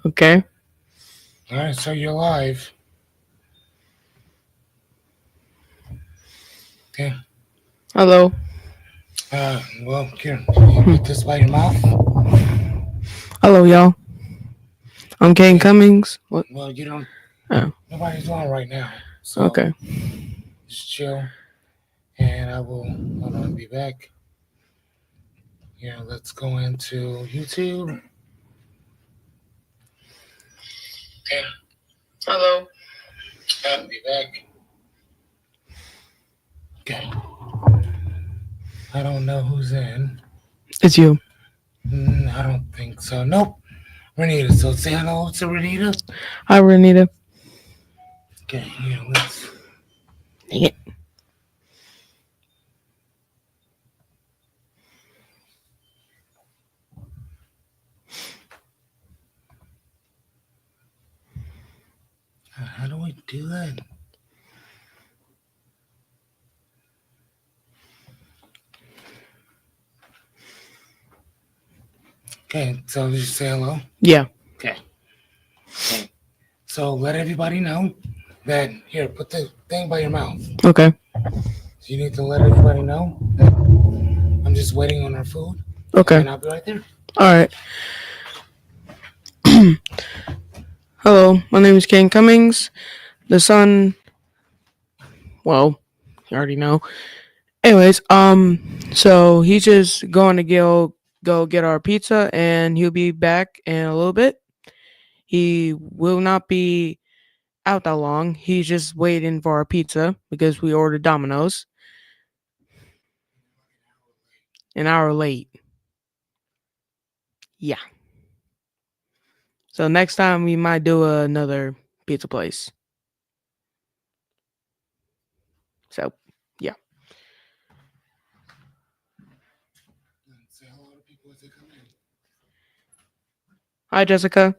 Okay. All right, so you're live. Okay. Hello. Well, here, you put this by your mouth. Hello, y'all. I'm Kane Okay. Cummings. What? Well, you don't. Oh, Nobody's on right now, so okay. just chill, and I will. Hold on, be back. Yeah, let's go into YouTube. Okay. Hello. I'll be back. Okay. I don't know who's in. It's you. I don't think so. Nope. Renita. So say hello to Renita. Hi, Renita. Okay. Yeah. Let's. Dang it. How do we do that? Okay. So just say hello. Yeah. Okay. Okay. So let everybody know that here, put the thing by your mouth. Okay. You need to let everybody know that I'm just waiting on our food, Okay. and I'll be right there. All right. Hello. My name is Kane Cummings. The son. Well, you already know. Anyways, so he's just going to go get our pizza, and he'll be back in a little bit. He will not be out that long. He's just waiting for our pizza because we ordered Domino's an hour late. Yeah. So next time we might do another pizza place. So yeah. Say hello to people as they come in. Hi Jessica.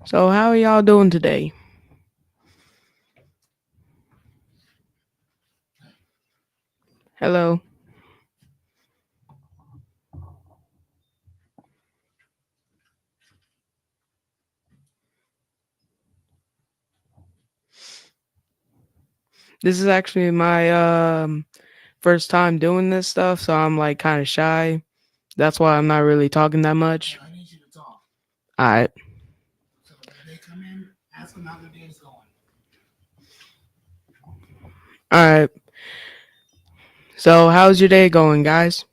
So how are y'all doing today? Hello. This is actually my first time doing this stuff, so I'm like kind of shy. That's why I'm not really talking that much. I need you to talk. All right. So when they come in, ask them how their day's going. All right. So how's your day going, guys?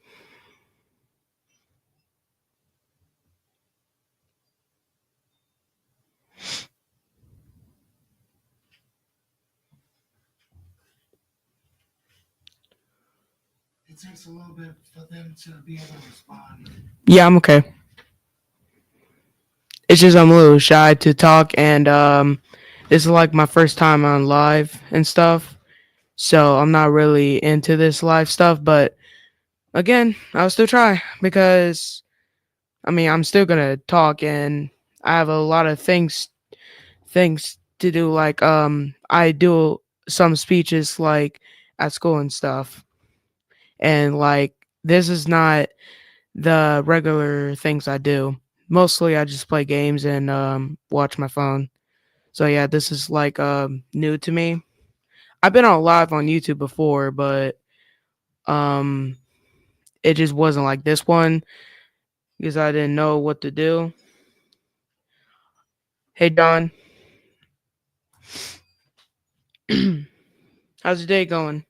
It takes a little bit for them to be able to respond. Yeah, I'm okay. It's just I'm a little shy to talk, and this is like my first time on live and stuff. So I'm not really into this live stuff, but again, I'll still try because I mean I'm still gonna talk, and I have a lot of things to do. Like I do some speeches like at school and stuff, and like this is not the regular things I do. Mostly I just play games and watch my phone. So yeah, this is like new to me. I've been on live on YouTube before, but um it just wasn't like this one because I didn't know what to do. Hey Don, how's your day going?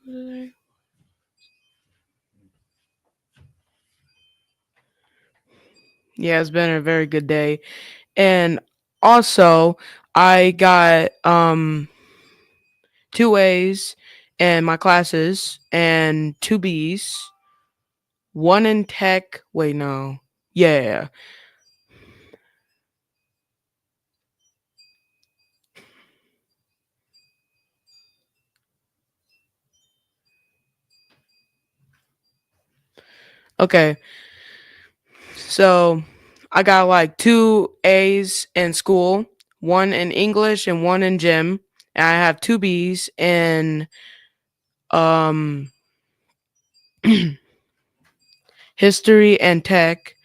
Yeah, it's been a very good day. And also, I got two A's in my classes and two B's, one in tech. Wait, no. Yeah. Okay. So I got like two A's in school, one in English and one in gym. And I have two B's in um history and tech.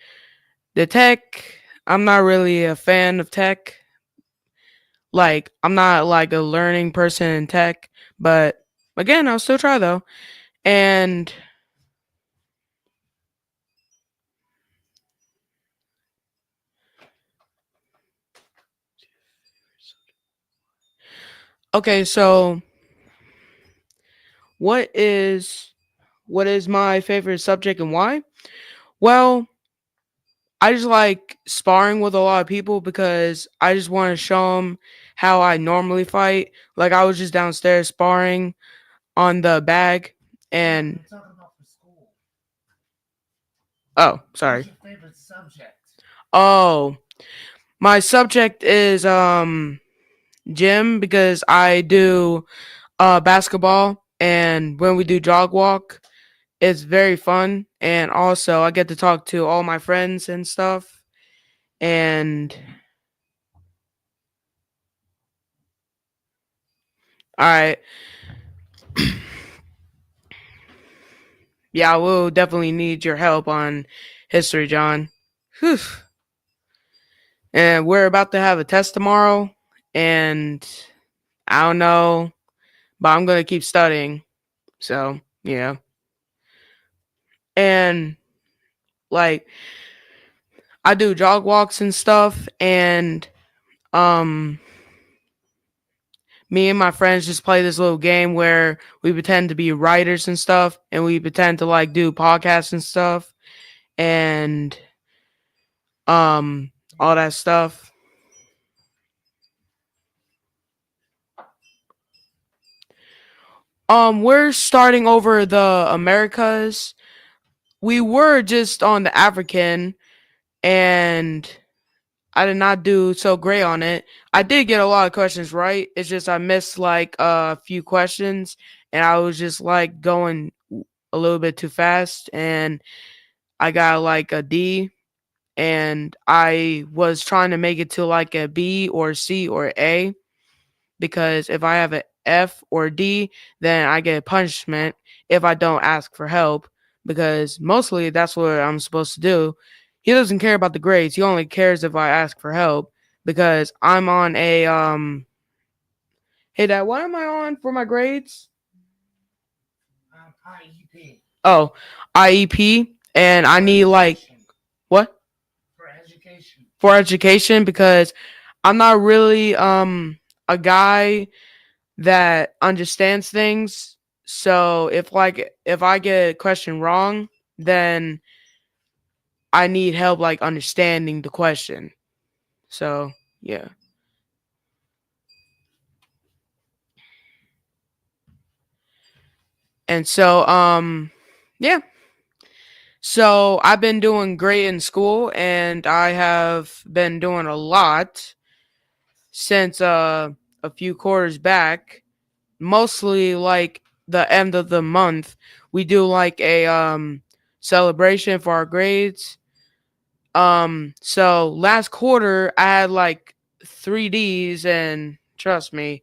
The tech, I'm not really a fan of tech. Like, I'm not like a learning person in tech, but again, I'll still try though. And okay, so what is what is my favorite subject and why? Well, I just like sparring with a lot of people because I just want to show them how I normally fight. Like I was just downstairs sparring on the bag and I'm talking about for school. oh, What's sorry. your favorite subject? Oh, my subject is gym because I do basketball and when we do jog walk, it's very fun and also I get to talk to all my friends and stuff and all right. Yeah, I will definitely need your help on history, John. Whew. And we're about to have a test tomorrow, and I don't know, but I'm gonna keep studying. So yeah, and like I do jog walks and stuff, and um, me and my friends just play this little game where we pretend to be writers and stuff, and we pretend to like do podcasts and stuff, and all that stuff. We're starting over the Americas. We were just on the African, and I did not do so great on it. I did get a lot of questions right. It's just I missed like a few questions, and I was just like going a little bit too fast, and I got like a D. And I was trying to make it to like a B or C or A because if I have an F or D, then I get punishment if I don't ask for help because mostly that's what I'm supposed to do. He doesn't care about the grades. He only cares if I ask for help because I'm on a hey dad, what am I on for my grades? IEP. Oh, IEP and I For need like education. what? For education. For education because I'm not really a guy that understands things. So if I get a question wrong, then I need help like understanding the question. So yeah. And so yeah. So I've been doing great in school and I have been doing a lot since a few quarters back. Mostly like the end of the month. We do like a celebration for our grades. So last quarter I had like 3Ds and trust me,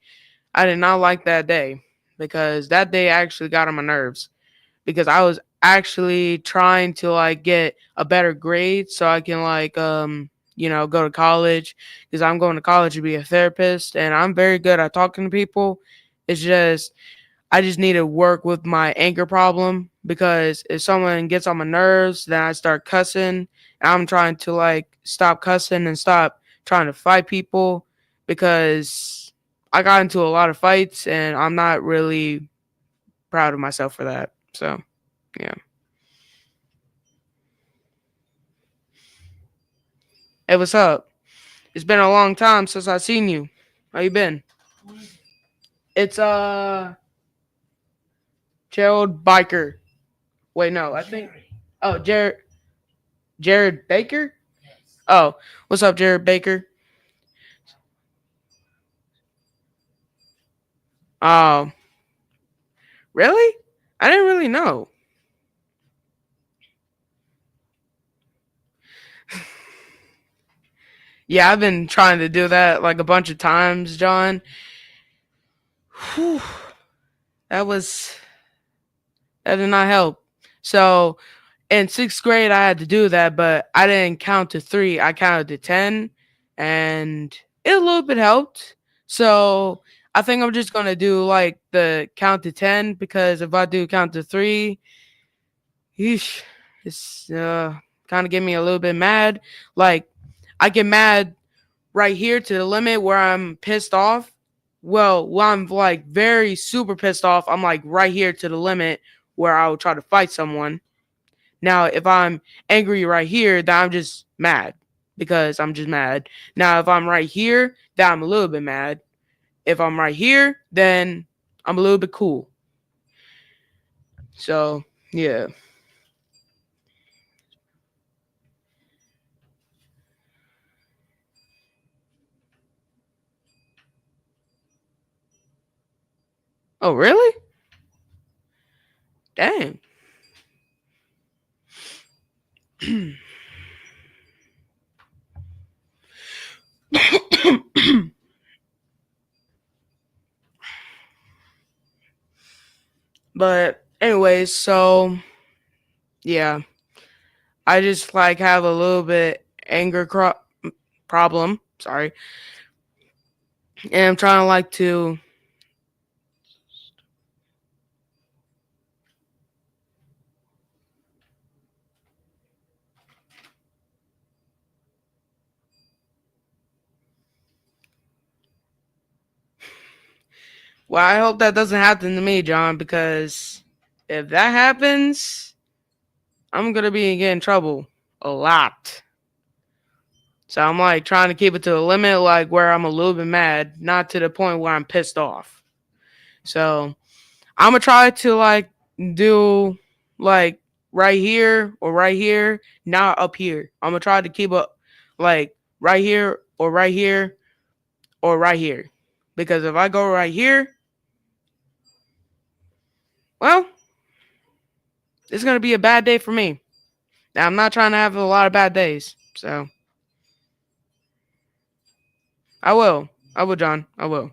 I did not like that day because that day actually got on my nerves because I was actually trying to like get a better grade so I can like go to college because I'm going to college to be a therapist and I'm very good at talking to people. It's just I just need to work with my anger problem because if someone gets on my nerves, then I start cussing. I'm trying to like stop cussing and stop trying to fight people because I got into a lot of fights and I'm not really proud of myself for that. So yeah. Hey, what's up? It's been a long time since I seen you. How you been? It's Gerald Biker. Wait, no, I think. Oh, Jared Baker. Oh, what's up, Jared Baker? Oh, really? I didn't really know. Yeah, I've been trying to do that like a bunch of times, John. Whew, that was that did not help. So in sixth grade, I had to do that, but I didn't count to three. I counted to 10, and it a little bit helped. So I think I'm just gonna do like the count to 10 because if I do count to three, yeesh, it's kind of get me a little bit mad. Like I get mad right here to the limit where I'm pissed off. Well, when I'm like very super pissed off, I'm like right here to the limit where I will try to fight someone. Now, if I'm angry right here, then I'm just mad because I'm just mad. Now, if I'm right here, then I'm a little bit mad. If I'm right here, then I'm a little bit cool. So, yeah. Oh, really? Dang. But, anyways, so, yeah. I just like have a little bit problem. Sorry. And I'm trying to like to. Well, I hope that doesn't happen to me, John, because if that happens, I'm gonna be in getting trouble a lot. So I'm like trying to keep it to a limit, like where I'm a little bit mad, not to the point where I'm pissed off. So I'm gonna try to like do like right here, not up here. I'm gonna try to keep up like right here or right here or right here. Because if I go right here, well, it's gonna be a bad day for me. Now I'm not trying to have a lot of bad days. So I will. I will, John. I will.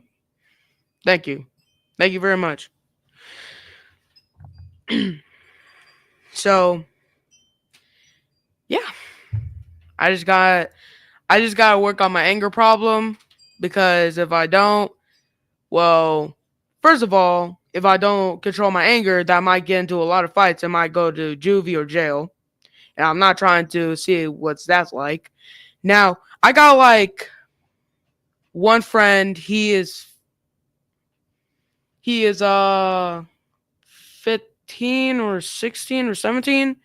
Thank you. Thank you very much. So yeah, I just got I just gotta work on my anger problem because if I don't, well, first of all, if I don't control my anger, that might get into a lot of fights. I might go to juvie or jail, and I'm not trying to see what's that's like. Now I got like one friend. He is 15 or 16 or 17.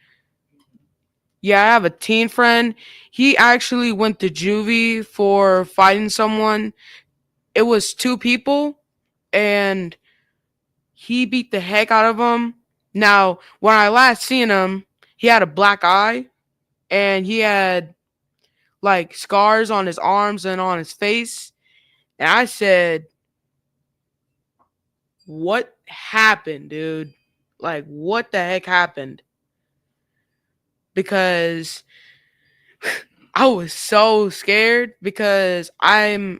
Yeah, I have a teen friend. He actually went to juvie for fighting someone. It was two people, and he beat the heck out of them. Now, when I last seen him, he had a black eye, and he had like scars on his arms and on his face. And I said, "What happened, dude? Like, what the heck happened?" Because I was so scared because I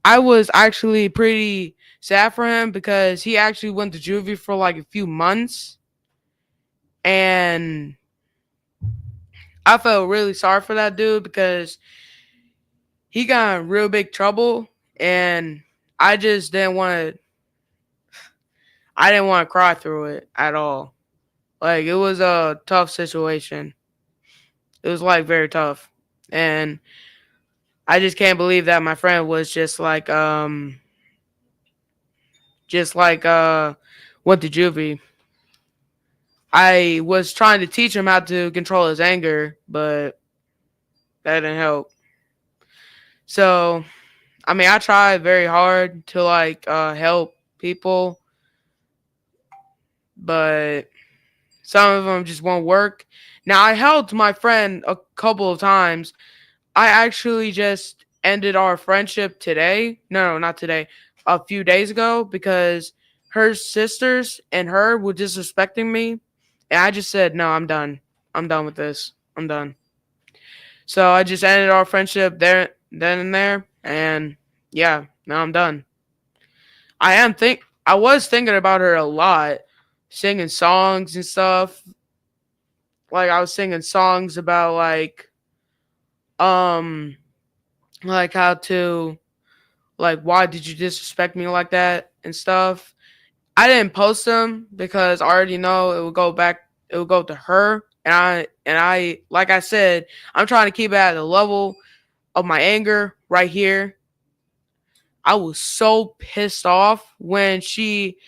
was actually pretty sad for him because he actually went to juvie for like a few months, and I felt really sorry for that dude because he got in real big trouble, and I just didn't want to. I didn't want to cry through it at all. Like it was a tough situation. It was like very tough, and I just can't believe that my friend was just like went to juvie. I was trying to teach him how to control his anger, but that didn't help. So, I mean, I tried very hard to like help people, but some of them just won't work. Now, I helped my friend a couple of times. I actually just ended our friendship today. No, not today. A few days ago because her sisters and her were disrespecting me, and I just said, "No, I'm done. I'm done with this. I'm done." So I just ended our friendship there, then and there, and yeah, now I'm done. I was thinking about her a lot, singing songs and stuff. Like I was singing songs about um like how to like why did you disrespect me like that and stuff. I didn't post them because I already know it would go to her, and I like I said, I'm trying to keep it at the level of my anger right here. I was so pissed off when she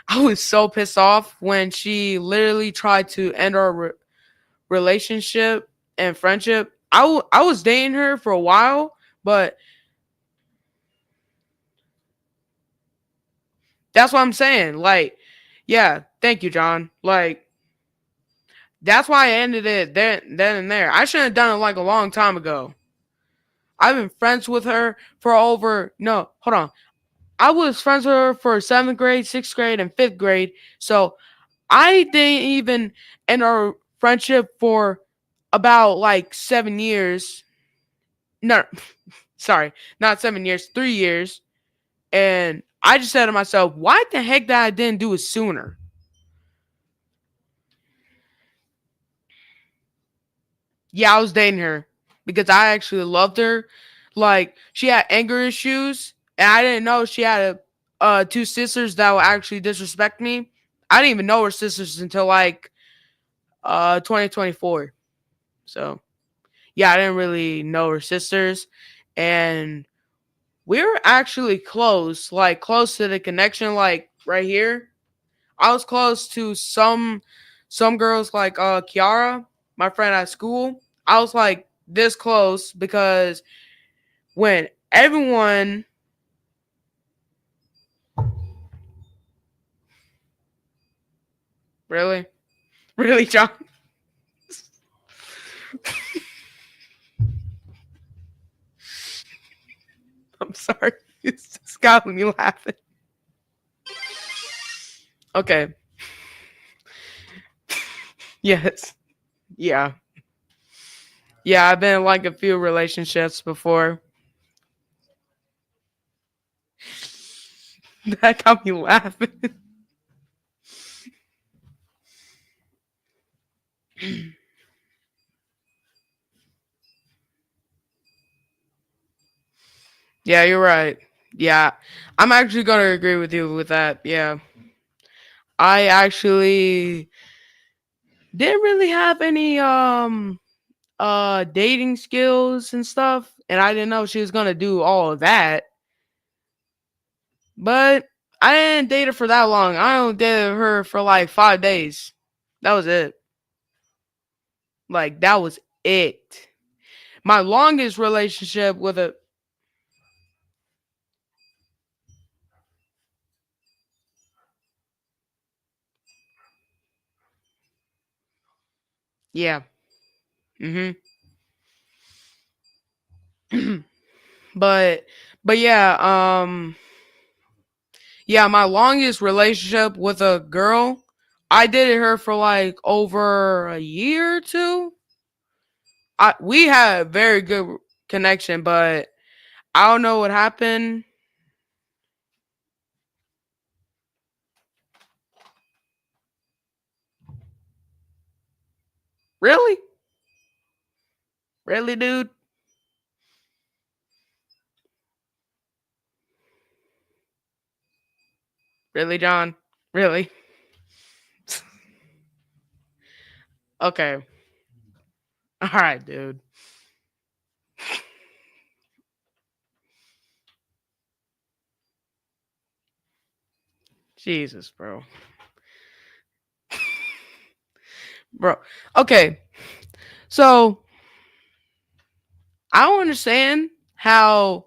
I was so pissed off when she literally tried to end our relationship and friendship. I was dating her for a while, but that's what I'm saying. Like, yeah, thank you, John. Like, that's why I ended it then and there. I should have done it like a long time ago. I've been friends with her for over no, hold on. I was friends with her for seventh grade, sixth grade, and fifth grade. So I didn't even end our friendship for about like 7 years. No, sorry, not 7 years, 3 years. And I just said to myself, why the heck that I didn't do it sooner? Yeah, I was dating her because I actually loved her. Like she had anger issues, and I didn't know she had two sisters that would actually disrespect me. I didn't even know her sisters until like 2024. So yeah, I didn't really know her sisters, and we were actually close, like close to the connection, like right here. I was close to some girls like Kiara, my friend at school. I was like this close because when everyone really, really, John, I'm sorry, it's just got me laughing. Okay, yes, yeah, yeah. I've been in like a few relationships before. That got me laughing. Yeah, you're right. Yeah, I'm actually gonna agree with you with that. Yeah, I actually didn't really have any dating skills and stuff, and I didn't know she was gonna do all of that. But I didn't date her for that long. I only dated her for like 5 days. That was it. Like that was it. My longest relationship with a yeah. Mhm. but but yeah, yeah, my longest relationship with a girl, I dated her for like over a year or two. We had a very good connection, but I don't know what happened. Really? Really, dude? Really, John? Really? Okay. All right, dude. Jesus, bro. Okay, so I don't understand how.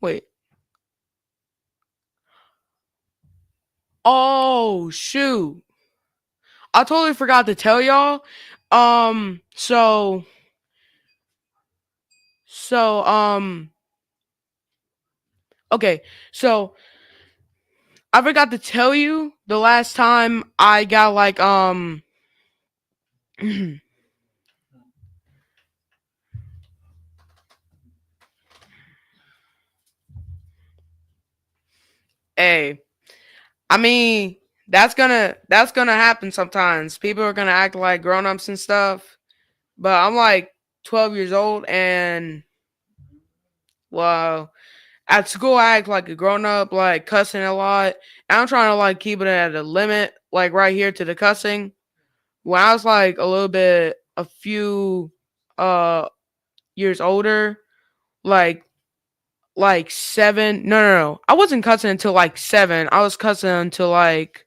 Wait. Oh shoot! I totally forgot to tell y'all. So so okay. So I forgot to tell you the last time I got like hey, I mean, that's gonna happen sometimes. People are gonna act like grown ups and stuff. But I'm like 12 years old and well at school I act like a grown up, like cussing a lot. And I'm trying to like keep it at a limit, like right here to the cussing. When I was like a little bit a few uh years older, like like 7. No. I wasn't cussing until like 7. I was cussing until like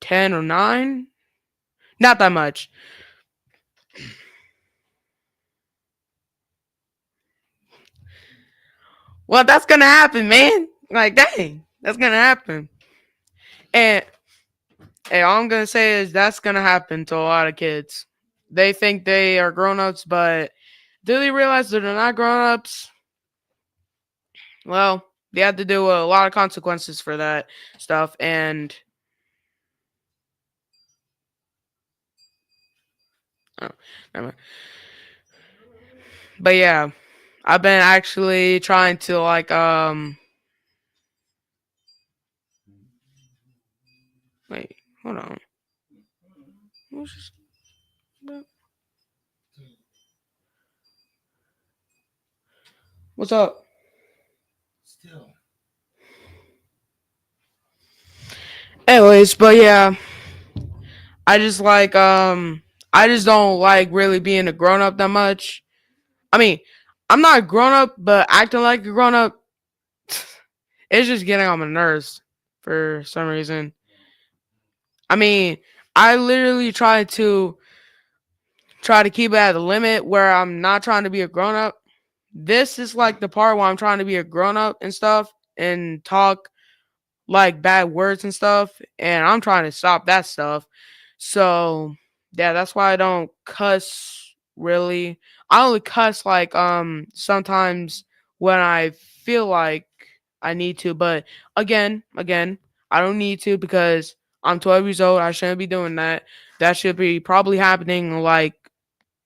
10 or 9. Not that much. Well, that's gonna happen, man. Like, dang, that's gonna happen. And hey, all I'm gonna say is that's gonna happen to a lot of kids. They think they are grown ups, but do they realize that they're not grown ups? Well, they have to do a lot of consequences for that stuff. And oh, never mind. But yeah, I've been actually trying to like wait, hold on. What's up? Still. Anyways, but yeah, I just like I just don't like really being a grown up that much. I mean, I'm not a grown up, but acting like a grown up, it's just getting on my nerves for some reason. I mean, I literally try to keep it at a limit where I'm not trying to be a grown up. This is like the part where I'm trying to be a grown up and stuff and talk like bad words and stuff, and I'm trying to stop that stuff. So yeah, that's why I don't cuss really. I only cuss like sometimes when I feel like I need to, but again, I don't need to because I'm 12 years old. I shouldn't be doing that. That should be probably happening like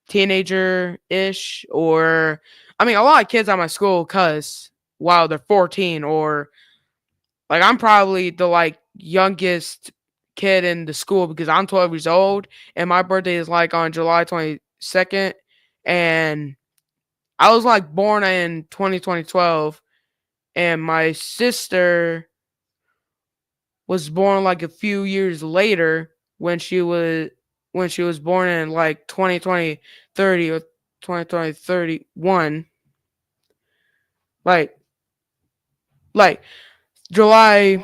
teenager ish, or I mean a lot of kids at my school cuss while they're 14, or like I'm probably the like youngest kid in the school because I'm 12 years old and my birthday is like on July 22nd, and I was like born in 2012, and my sister was born like a few years later when she was born in like 2020 30 or 2020 31, like like July.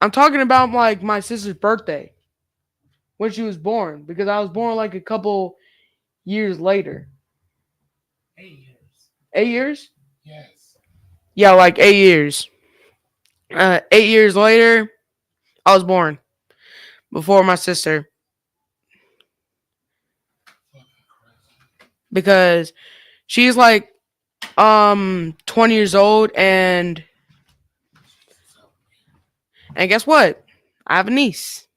I'm talking about like my sister's birthday when she was born because I was born like a couple years later. 8 years. 8 years? Yes. Yeah, like 8 years. 8 years later, I was born before my sister because she's like 20 years old, and guess what? I have a niece.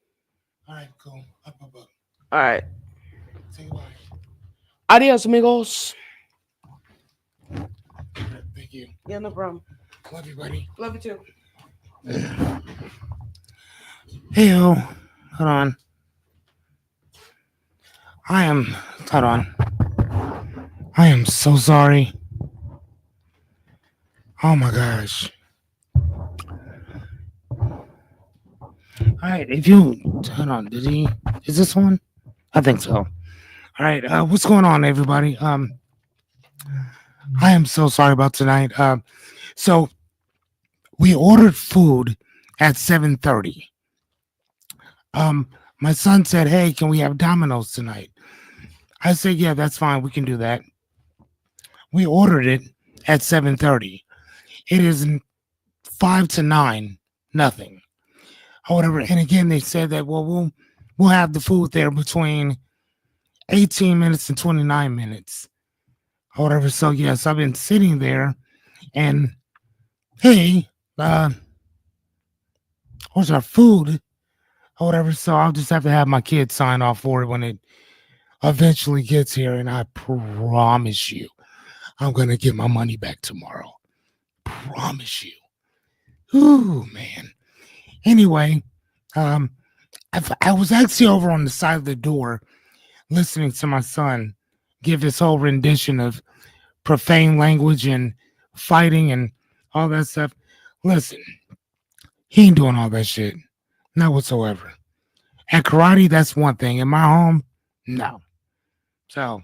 All right, cool. Up. All right. Say goodbye. Adios, amigos. Thank you. Yeah, no problem. Love you, buddy. Love you too. Hey, hold on. I am. Hold on. I am so sorry. Oh my gosh. All right, if you hold on, did he? Is this one? I think so. All right, what's going on, everybody? I am so sorry about tonight. So we ordered food at 7:30. Um, my son said, "Hey, can we have Domino's tonight?" I said, "Yeah, that's fine. We can do that." We ordered it at 7:30. It is 5 to 9, nothing or whatever. And again, they said that we'll have the food there between 18 minutes and 29 minutes or whatever. So yes, I've been sitting there and hey, where's our food or whatever. So I'll just have to have my kids sign off for it when it eventually gets here. And I promise you, I'm gonna get my money back tomorrow. Promise you. Ooh, man. Anyway, um, I was actually over on the side of the door listening to my son give his whole rendition of profane language and fighting and all that stuff. Listen, he ain't doing all that shit. Not whatsoever. At karate, that's one thing. In my home, no. So,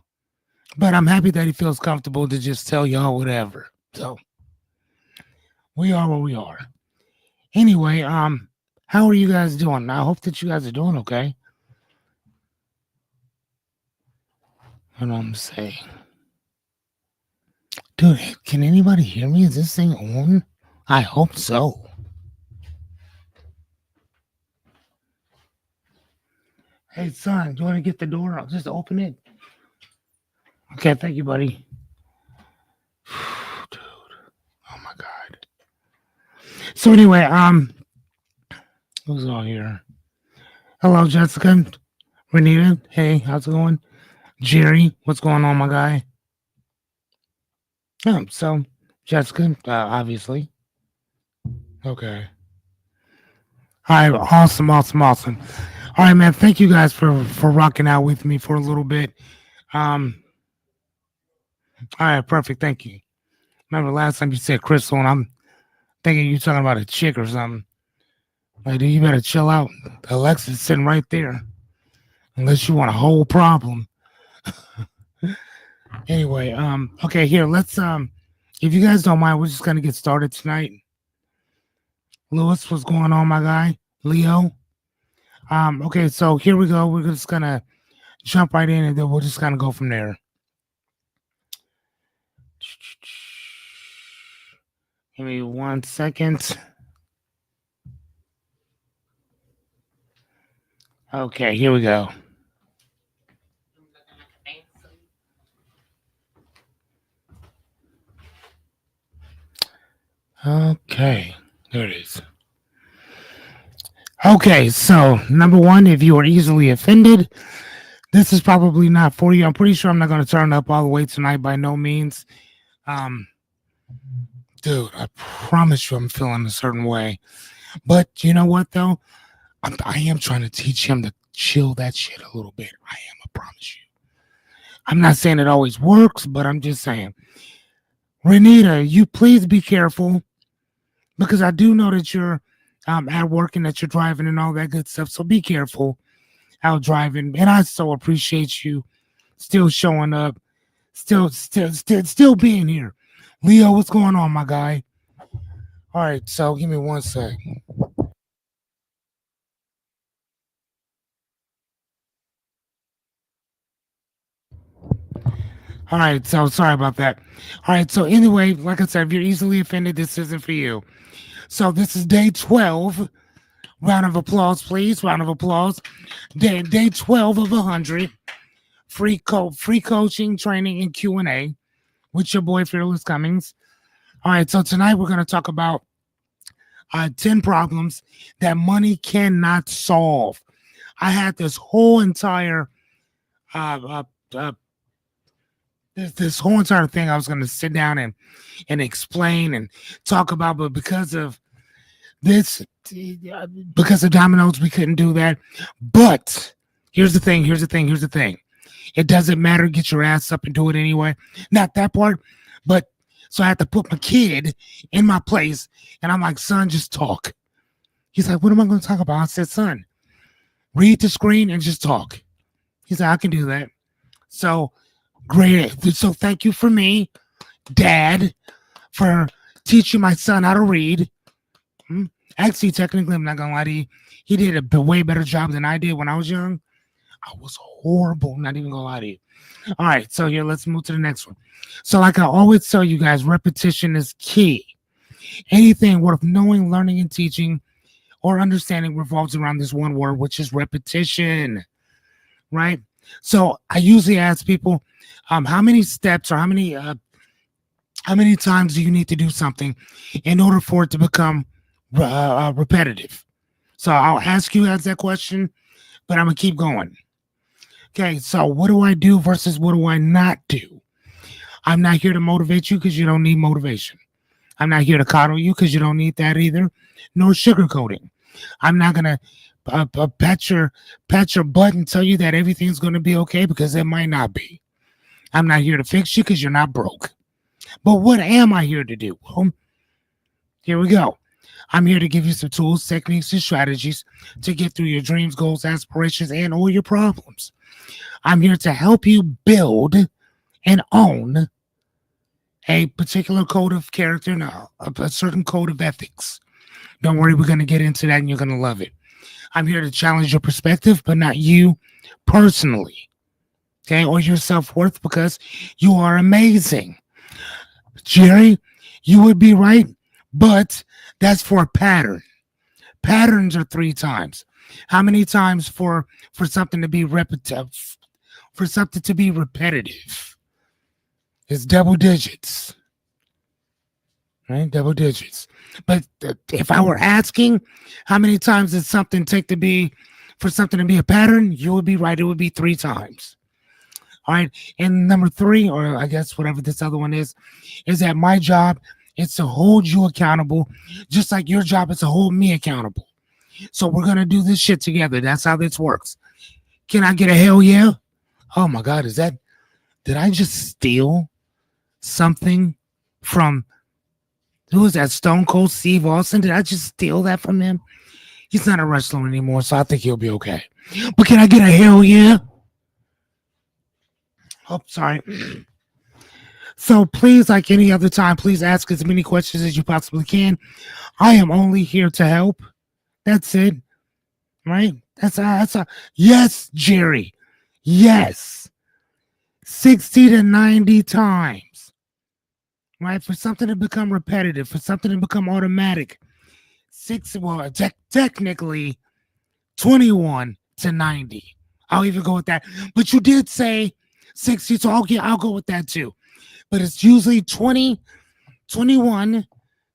but I'm happy that he feels comfortable to just tell y'all whatever. So, we are where we are. Anyway, how are you guys doing? I hope that you guys are doing okay. What I'm saying. Dude, can anybody hear me? Is this thing on? I hope so. Hey, son, do you want to get the door? I'll just open it. Okay, thank you, buddy. Dude, oh my God. So anyway, who's all here? Hello, Jessica, Renita. Hey, how's it going? Jerry, what's going on, my guy? So Jessica, obviously. Okay. All right, awesome, awesome, awesome. All right, man. Thank you guys for rocking out with me for a little bit. Um, all right, perfect. Thank you. Remember last time you said Crystal, and I'm thinking you talking about a chick or something. Like, dude, you better chill out. Alexa's sitting right there. Unless you want a whole problem. Anyway, okay, here, let's if you guys don't mind, we're just gonna get started tonight. Lewis, what's going on, my guy? Leo. Okay, so here we go. We're just gonna jump right in and then we'll just kind of go from there. Give me 1 second. Okay, here we go. Okay, there it is. Okay, so number one, if you are easily offended, this is probably not for you. I'm pretty sure I'm not going to turn up all the way tonight by no means. Um, dude, I promise you I'm feeling a certain way. But you know what, though? I am trying to teach him to chill that shit a little bit. I promise you. I'm not saying it always works, but I'm just saying. Renita, you please be careful because I do know that you're at work and that you're driving and all that good stuff. So be careful out driving. And I so appreciate you still showing up, still being here. Leo, what's going on, my guy? All right, so give me 1 sec. All right, so sorry about that. All right, so anyway, like I said, if you're easily offended, this isn't for you. So this is day 12. Round of applause, please. Round of applause. Day 12 of 100. Free coaching, training, and Q&A with your boy Fearless Cummings. All right, so tonight we're going to talk about 10 problems that money cannot solve. I had this whole entire this whole entire thing I was going to sit down and explain and talk about, but because of this, because of dominoes, we couldn't do that. But here's the thing. It doesn't matter. Get your ass up and do it anyway. Not that part, but so I had to put my kid in my place, and I'm like, son, just talk. He's like, what am I going to talk about? I said, son, read the screen and just talk. He's like, I can do that. So great. So thank you for me. Dad, for teaching my son how to read. Hmm? Actually, technically, I'm not gonna lie to you. He did way better job than I did when I was young. I was horrible. Not even gonna lie to you. All right, so here, let's move to the next one. So, like I always tell you guys, repetition is key. Anything worth knowing, learning, and teaching or understanding revolves around this one word, which is repetition, right? So, I usually ask people, how many steps or how many times do you need to do something in order for it to become repetitive? So, I'll ask you guys that question, but I'm gonna keep going. Okay, so what do I do versus what do I not do? I'm not here to motivate you because you don't need motivation. I'm not here to coddle you because you don't need that either, nor sugarcoating. I'm not gonna pat your butt and tell you that everything's gonna be okay because it might not be. I'm not here to fix you because you're not broke. But what am I here to do? Well, here we go. I'm here to give you some tools, techniques, and strategies to get through your dreams, goals, aspirations, and all your problems. I'm here to help you build and own a particular code of character and a certain code of ethics. Don't worry, we're going to get into that and you're going to love it. I'm here to challenge your perspective, but not you personally, okay, or your self-worth because you are amazing. Jerry, you would be right, but that's for a pattern. Patterns are 3 times. How many times for something to be repetitive? For something to be repetitive, it's double digits, right? Double digits. But if I were asking how many times does something take to be for something to be a pattern, you would be right. It would be 3 times. All right. And number 3, or I guess whatever this other one is that my job is to hold you accountable, just like your job is to hold me accountable. So we're gonna do this shit together. That's how this works. Can I get a hell yeah? Oh my God, did I just steal something from, who was that, Stone Cold Steve Austin? Did I just steal that from him? He's not a wrestler anymore, so I think he'll be okay. But can I get a hell yeah? Oh, sorry. So please, like any other time, please ask as many questions as you possibly can. I am only here to help. That's it. Right? That's a yes, Jerry. Yes. 60 to 90 times. Right? For something to become repetitive, for something to become automatic. Technically 21 to 90. I'll even go with that. But you did say 60, so I'll go with that too. But it's usually 21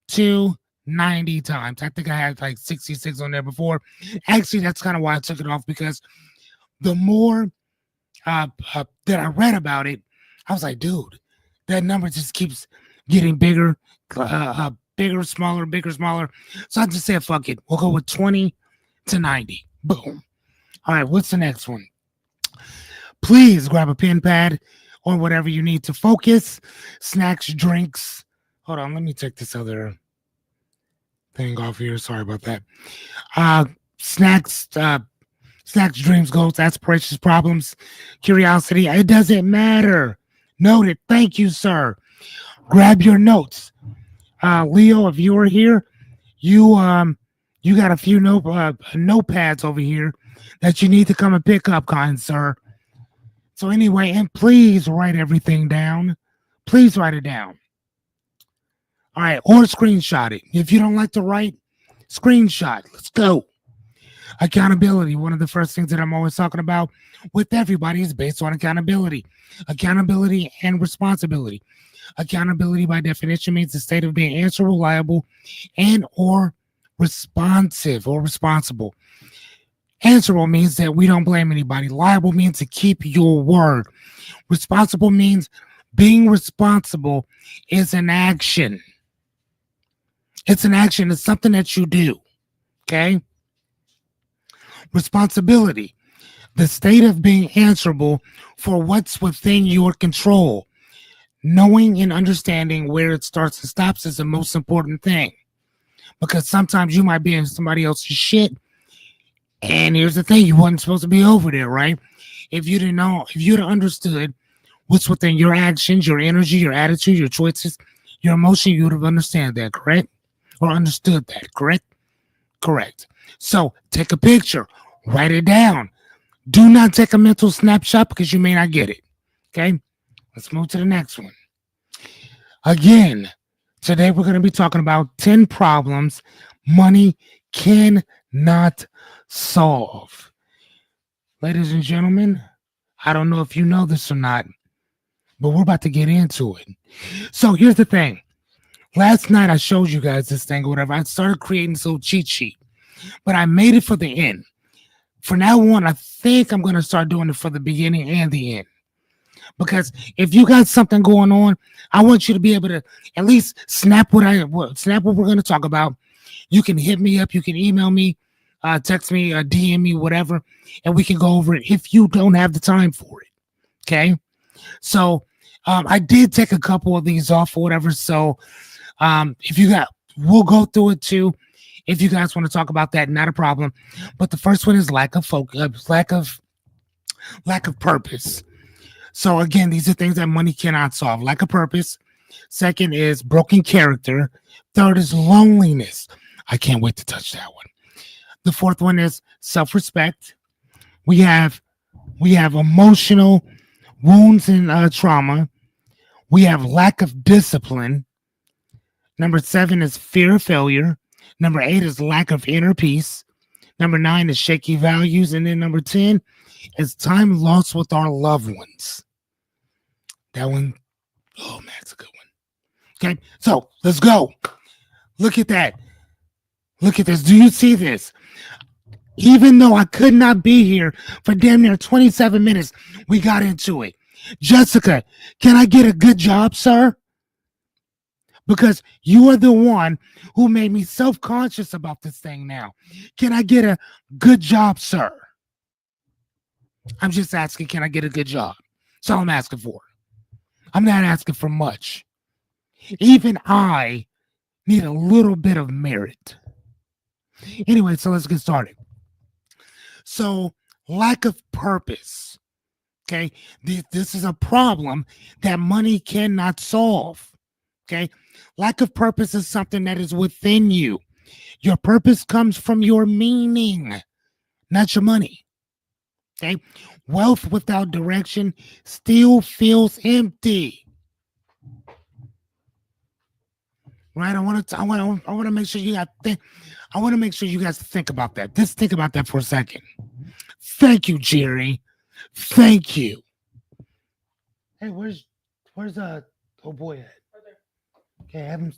to 90 times. I think I had like 66 on there before. Actually, that's kind of why I took it off, because the more that I read about it, I was like, dude, that number just keeps getting bigger, bigger, smaller, bigger, smaller. So I just said, fuck it. We'll go with 20 to 90. Boom. All right, what's the next one? Please grab a pen pad or whatever you need to focus. Snacks, drinks. Hold on, let me take this other thing off here. Sorry about that. Snacks, dreams, goals, aspirations, problems, curiosity. It doesn't matter. Noted. Thank you, sir. Grab your notes. Leo, if you were here, you got a few notepads over here that you need to come and pick up, kind sir. So anyway, and please write everything down. Please write it down. All right, or screenshot it. If you don't like to write, screenshot. Let's go. Accountability. One of the first things that I'm always talking about with everybody is based on accountability. Accountability and responsibility. Accountability, by definition, means the state of being answerable, liable, and or responsive or responsible. Answerable means that we don't blame anybody. Liable means to keep your word. Responsible means being responsible is an action. It's an action. It's something that you do. Okay? Responsibility. The state of being answerable for what's within your control. Knowing and understanding where it starts and stops is the most important thing. Because sometimes you might be in somebody else's shit. And here's the thing, you wasn't supposed to be over there, right? If you'd have understood what's within your actions, your energy, your attitude, your choices, your emotion, you would have understand that, correct? Or understood that, correct? Correct. So take a picture, write it down. Do not take a mental snapshot because you may not get it. Okay? Let's move to the next one. Again, today we're going to be talking about 10 problems money cannot solve. Ladies and gentlemen, I don't know if you know this or not, but we're about to get into it. So here's the thing. Last night I showed you guys this thing or whatever. I started creating this little cheat sheet, but I made it for the end. For now on, I think I'm going to start doing it for the beginning and the end. Because if you got something going on, I want you to be able to at least snap what we're going to talk about. You can hit me up, you can email me, text me, DM me, whatever, and we can go over it if you don't have the time for it. Okay, so I did take a couple of these off or whatever. So if you got, we'll go through it too. If you guys want to talk about that, not a problem. But the first one is lack of focus, lack of purpose. So again, these are things that money cannot solve. Lack of purpose. Second is broken character. Third is loneliness. I can't wait to touch that one. The fourth one is self-respect. We have emotional wounds and trauma. We have lack of discipline. Number 7 is fear of failure. Number 8 is lack of inner peace. Number 9 is shaky values. And then number 10 is time lost with our loved ones. That one, oh man, that's a good one. Okay, so let's go. Look at that. Look at this. Do you see this? Even though I could not be here for damn near 27 minutes, we got into it. Jessica, can I get a good job, sir? Because you are the one who made me self-conscious about this thing now. Can I get a good job, sir? I'm just asking, can I get a good job? That's all I'm asking for. I'm not asking for much. Even I need a little bit of merit. Anyway, so let's get started. So, lack of purpose. Okay, this is a problem that money cannot solve. Okay, lack of purpose is something that is within you. Your purpose comes from your meaning, not your money. Okay, wealth without direction still feels empty. Right? I want to make sure you got think. I want to make sure you guys think about that. Just think about that for a second. Thank you, Jerry. Thank you. Hey, where's oh boy at? Okay, have him.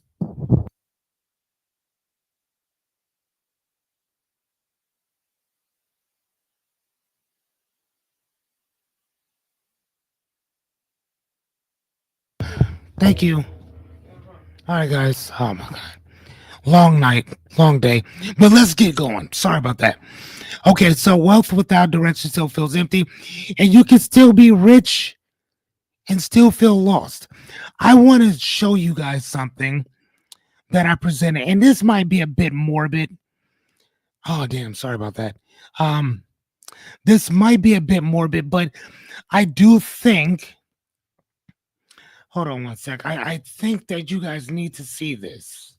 Thank you. All right, guys. Oh my god, long night, long day, but let's get going. Sorry about that. Okay, so wealth without direction still feels empty, and you can still be rich and still feel lost. I want to show you guys something that I presented, and this might be a bit morbid. Oh damn, sorry about that. Um, this might be a bit morbid, but I do think. Hold on one sec. I think that you guys need to see this.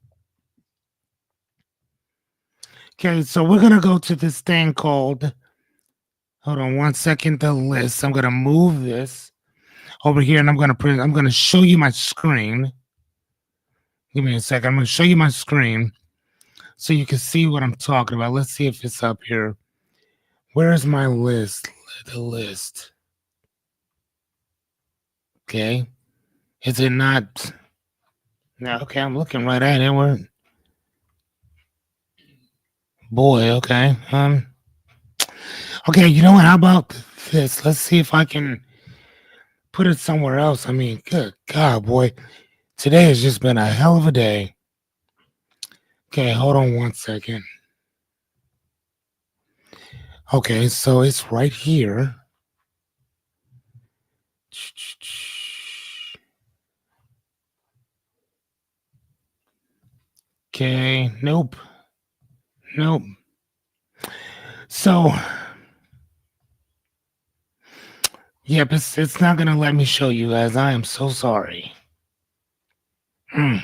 Okay, so we're gonna go to this thing called. Hold on one second. The list. I'm gonna move this over here, and I'm gonna show you my screen. Give me a second. I'm gonna show you my screen so you can see what I'm talking about. Let's see if it's up here. Where is my list? The list. Okay. Is it not? No. Okay, I'm looking right at it. Where? Boy. Okay. Okay. You know what? How about this? Let's see if I can put it somewhere else. I mean, good God, boy. Today has just been a hell of a day. Okay, hold on one second. Okay, so it's right here. Okay, nope. Nope. So Yep, it's not gonna let me show you guys. I am so sorry. Hmm.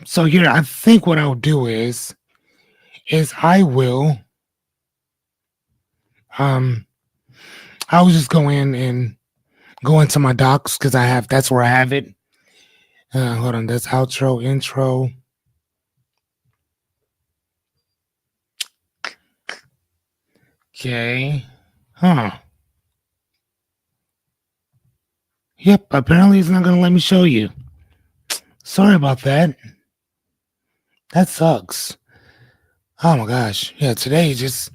So here, I think what I'll do is I will um I'll just go in and go into my docs because that's where I have it. Hold on, that's outro, intro. Okay. Huh. Yep, apparently it's not gonna let me show you. Sorry about that. That sucks. Oh my gosh. Yeah, today just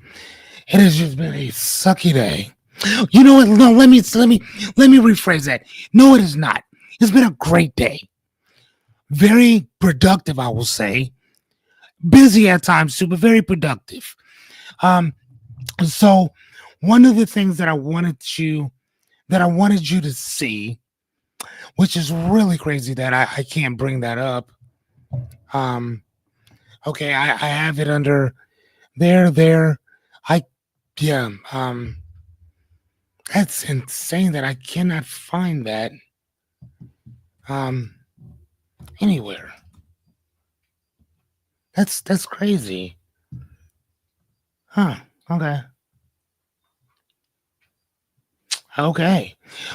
it has just been a sucky day. You know what? No, let me rephrase that. No, it is not. It's been a great day. Very productive, I will say. Busy at times too, but very productive. Um, so one of the things that I wanted you to see, which is really crazy that I can't bring that up. Um, okay, I have it under there. I yeah, that's insane that I cannot find that um anywhere. That's crazy. Huh. Okay. Okay.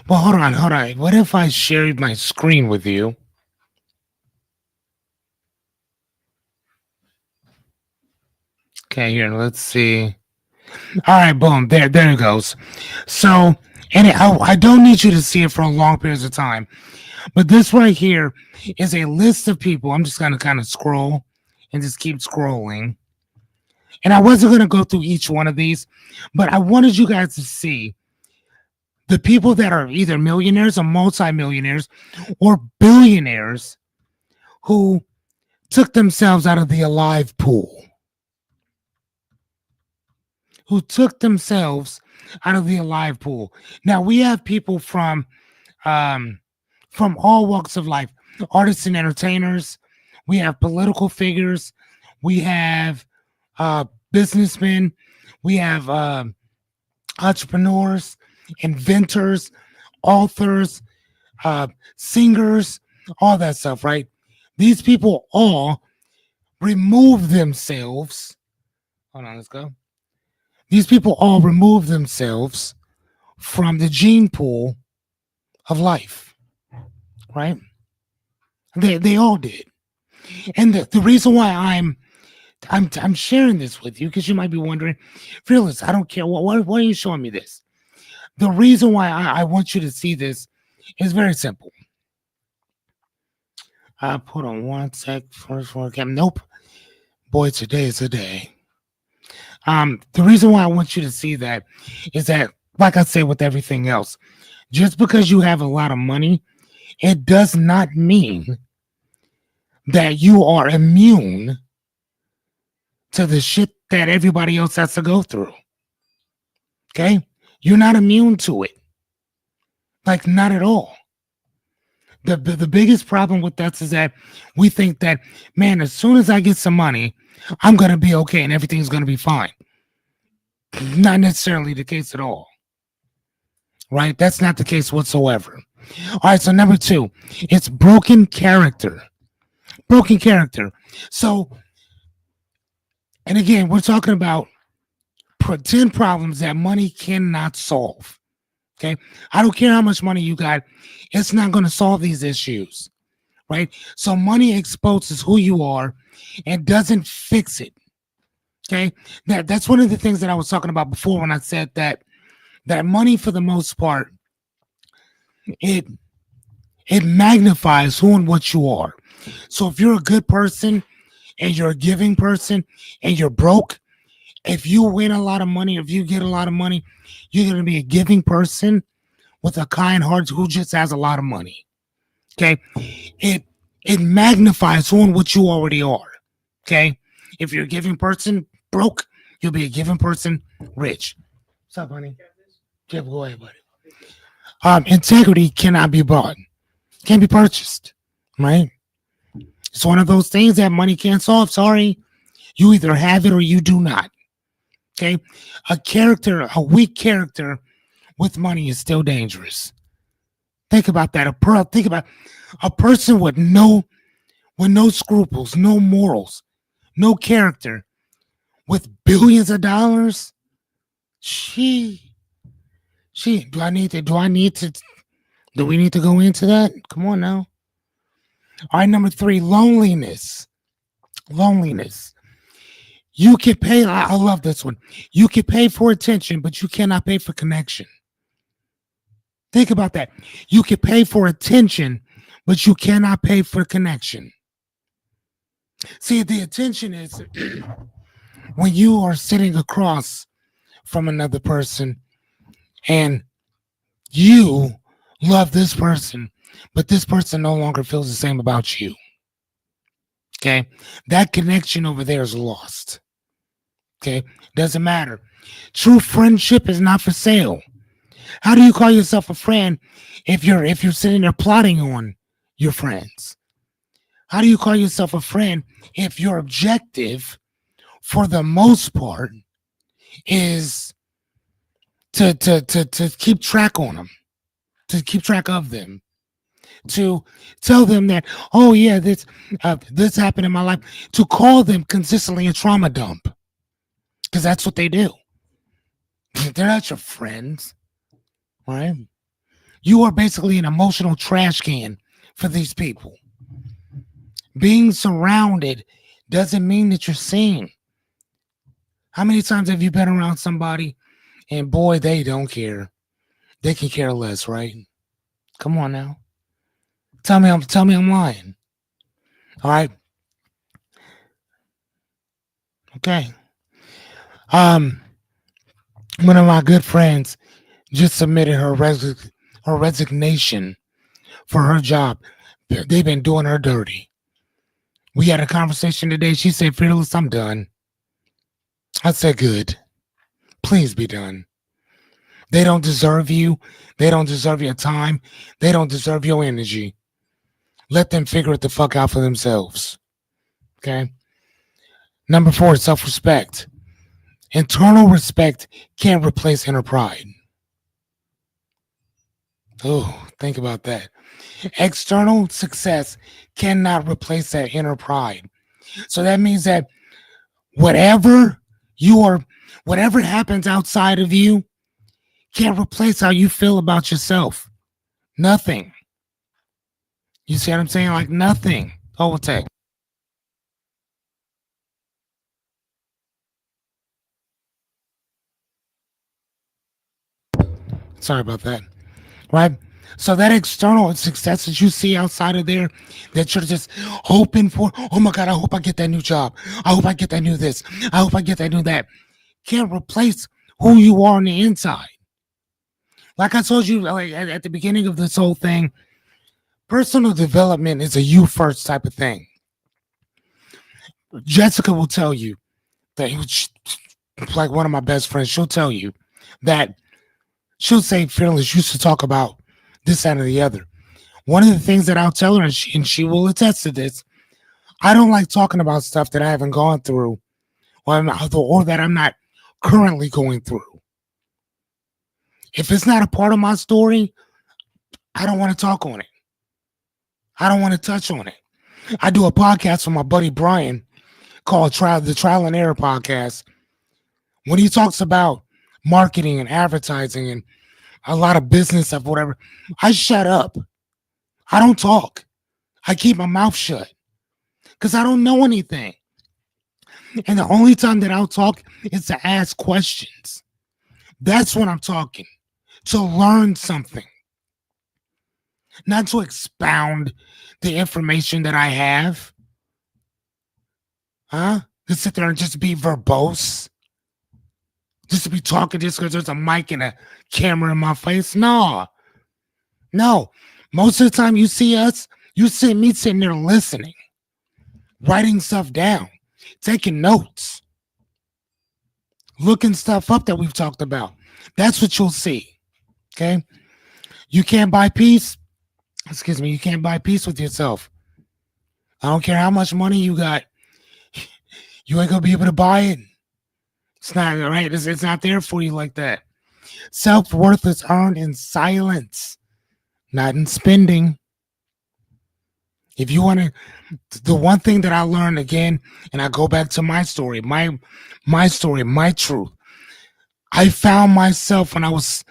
Well, hold on. What if I shared my screen with you? Okay, here, let's see. All right, boom. There it goes. So, I don't need you to see it for a long periods of time, but this right here is a list of people. I'm just gonna kind of scroll and just keep scrolling. And I wasn't gonna go through each one of these, but I wanted you guys to see the people that are either millionaires or multimillionaires or billionaires who took themselves out of the alive pool, who took themselves out of the alive pool. Now we have people um, from all walks of life, artists and entertainers. We have political figures. We have businessmen. We have entrepreneurs, inventors, authors, uh, singers, all that stuff, right? These people all remove themselves. Hold on, let's go. These people all remove themselves from the gene pool of life, right? They all did. And the reason why I'm sharing this with you, because you might be wondering, Fearless, I don't care. Why are you showing me this? The reason why I want you to see this is very simple. Hold on one sec. First one, okay. Nope. Boy, today is a day. The reason why I want you to see that is that, like I say with everything else, just because you have a lot of money, it does not mean that you are immune to the shit that everybody else has to go through. Okay? You're not immune to it. Like, not at all. The biggest problem with us is that we think that, man, as soon as I get some money, I'm going to be okay and everything's going to be fine. Not necessarily the case at all. Right? That's not the case whatsoever. All right, so number two, it's broken character. Broken character. So, and again, we're talking about 10 problems that money cannot solve. Okay. I don't care how much money you got, it's not going to solve these issues. Right. So, money exposes who you are and doesn't fix it. Okay. That's one of the things that I was talking about before when I said that money, for the most part, it it magnifies who and what you are. So, if you're a good person and you're a giving person and you're broke, if you win a lot of money, if you get a lot of money, you're going to be a giving person with a kind heart who just has a lot of money. Okay. It it magnifies who and what you already are. Okay. If you're a giving person broke, you'll be a giving person rich. What's up, honey? Jeff, go ahead, buddy. Integrity cannot be bought, can't be purchased. Right? It's one of those things that money can't solve. Sorry. You either have it or you do not. Okay. A weak character with money is still dangerous. Think about that. Think about a person with no scruples, no morals, no character, with billions of dollars. She, Do I need to? Do I need to? Do we need to go into that? Come on now. All right, number 3, loneliness. Loneliness. You can pay. I love this one. You can pay for attention, but you cannot pay for connection. Think about that. You can pay for attention, but you cannot pay for connection. See, the attention is when you are sitting across from another person and you love this person, but this person no longer feels the same about you. Okay. That connection over there is lost. Okay. Doesn't matter. True friendship is not for sale. How do you call yourself a friend if you're sitting there plotting on your friends? How do you call yourself a friend if your objective, for the most part, is to keep track on them, to keep track of them, to tell them that, oh yeah, this happened in my life, to call them consistently a trauma dump, because that's what they do. They're not your friends, right? You are basically an emotional trash can for these people. Being surrounded doesn't mean that you're seen. How many times have you been around somebody and boy, they don't care. They can care less, right? Come on now. Tell me I'm lying. All right. Okay. Um, One of my good friends just submitted her resignation for her job. They've been doing her dirty. We had a conversation today. She said, "Fearless, I'm done." I said, "Good. Please be done. They don't deserve you. They don't deserve your time. They don't deserve your energy. Let them figure it the fuck out for themselves." Okay. Number 4, self-respect. Internal respect can't replace inner pride. Oh, think about that. External success cannot replace that inner pride. So that means that whatever you are, whatever happens outside of you can't replace how you feel about yourself. Nothing. You see what I'm saying? Like nothing. Oh, what's that? Sorry about that. Right? So that external success that you see outside of there, that you're just hoping for, oh my God, I hope I get that new job. I hope I get that new this. I hope I get that new that. Can't replace who you are on the inside. Like I told you like, at the beginning of this whole thing, personal development is a you first type of thing. Jessica will tell you that, like one of my best friends, she'll tell you that she'll say, Fearless, you should talk about this, that, or the other. One of the things that I'll tell her, and she will attest to this, I don't like talking about stuff that I haven't gone through or that I'm not currently going through. If it's not a part of my story, I don't want to talk on it. I don't want to touch on it. I do a podcast with my buddy Brian called the Trial and Error Podcast. When he talks about marketing and advertising and a lot of business stuff, whatever, I shut up. I don't talk. I keep my mouth shut because I don't know anything. And the only time that I'll talk is to ask questions. That's when I'm talking, to learn something, not to expound the information that I have. To sit there and just be verbose, just to be talking just because there's a mic and a camera in my face. No. Most of the time you see me sitting there listening, writing stuff down, taking notes, looking stuff up that we've talked about. That's what you'll see. Okay. You can't buy peace. You can't buy peace with yourself. I don't care how much money you got. You ain't gonna be able to buy it. It's not right. It's not there for you like that. Self-worth is earned in silence, not in spending. If you want to, the one thing that I learned again, and I go back to my story, my story, my truth. I found myself when I was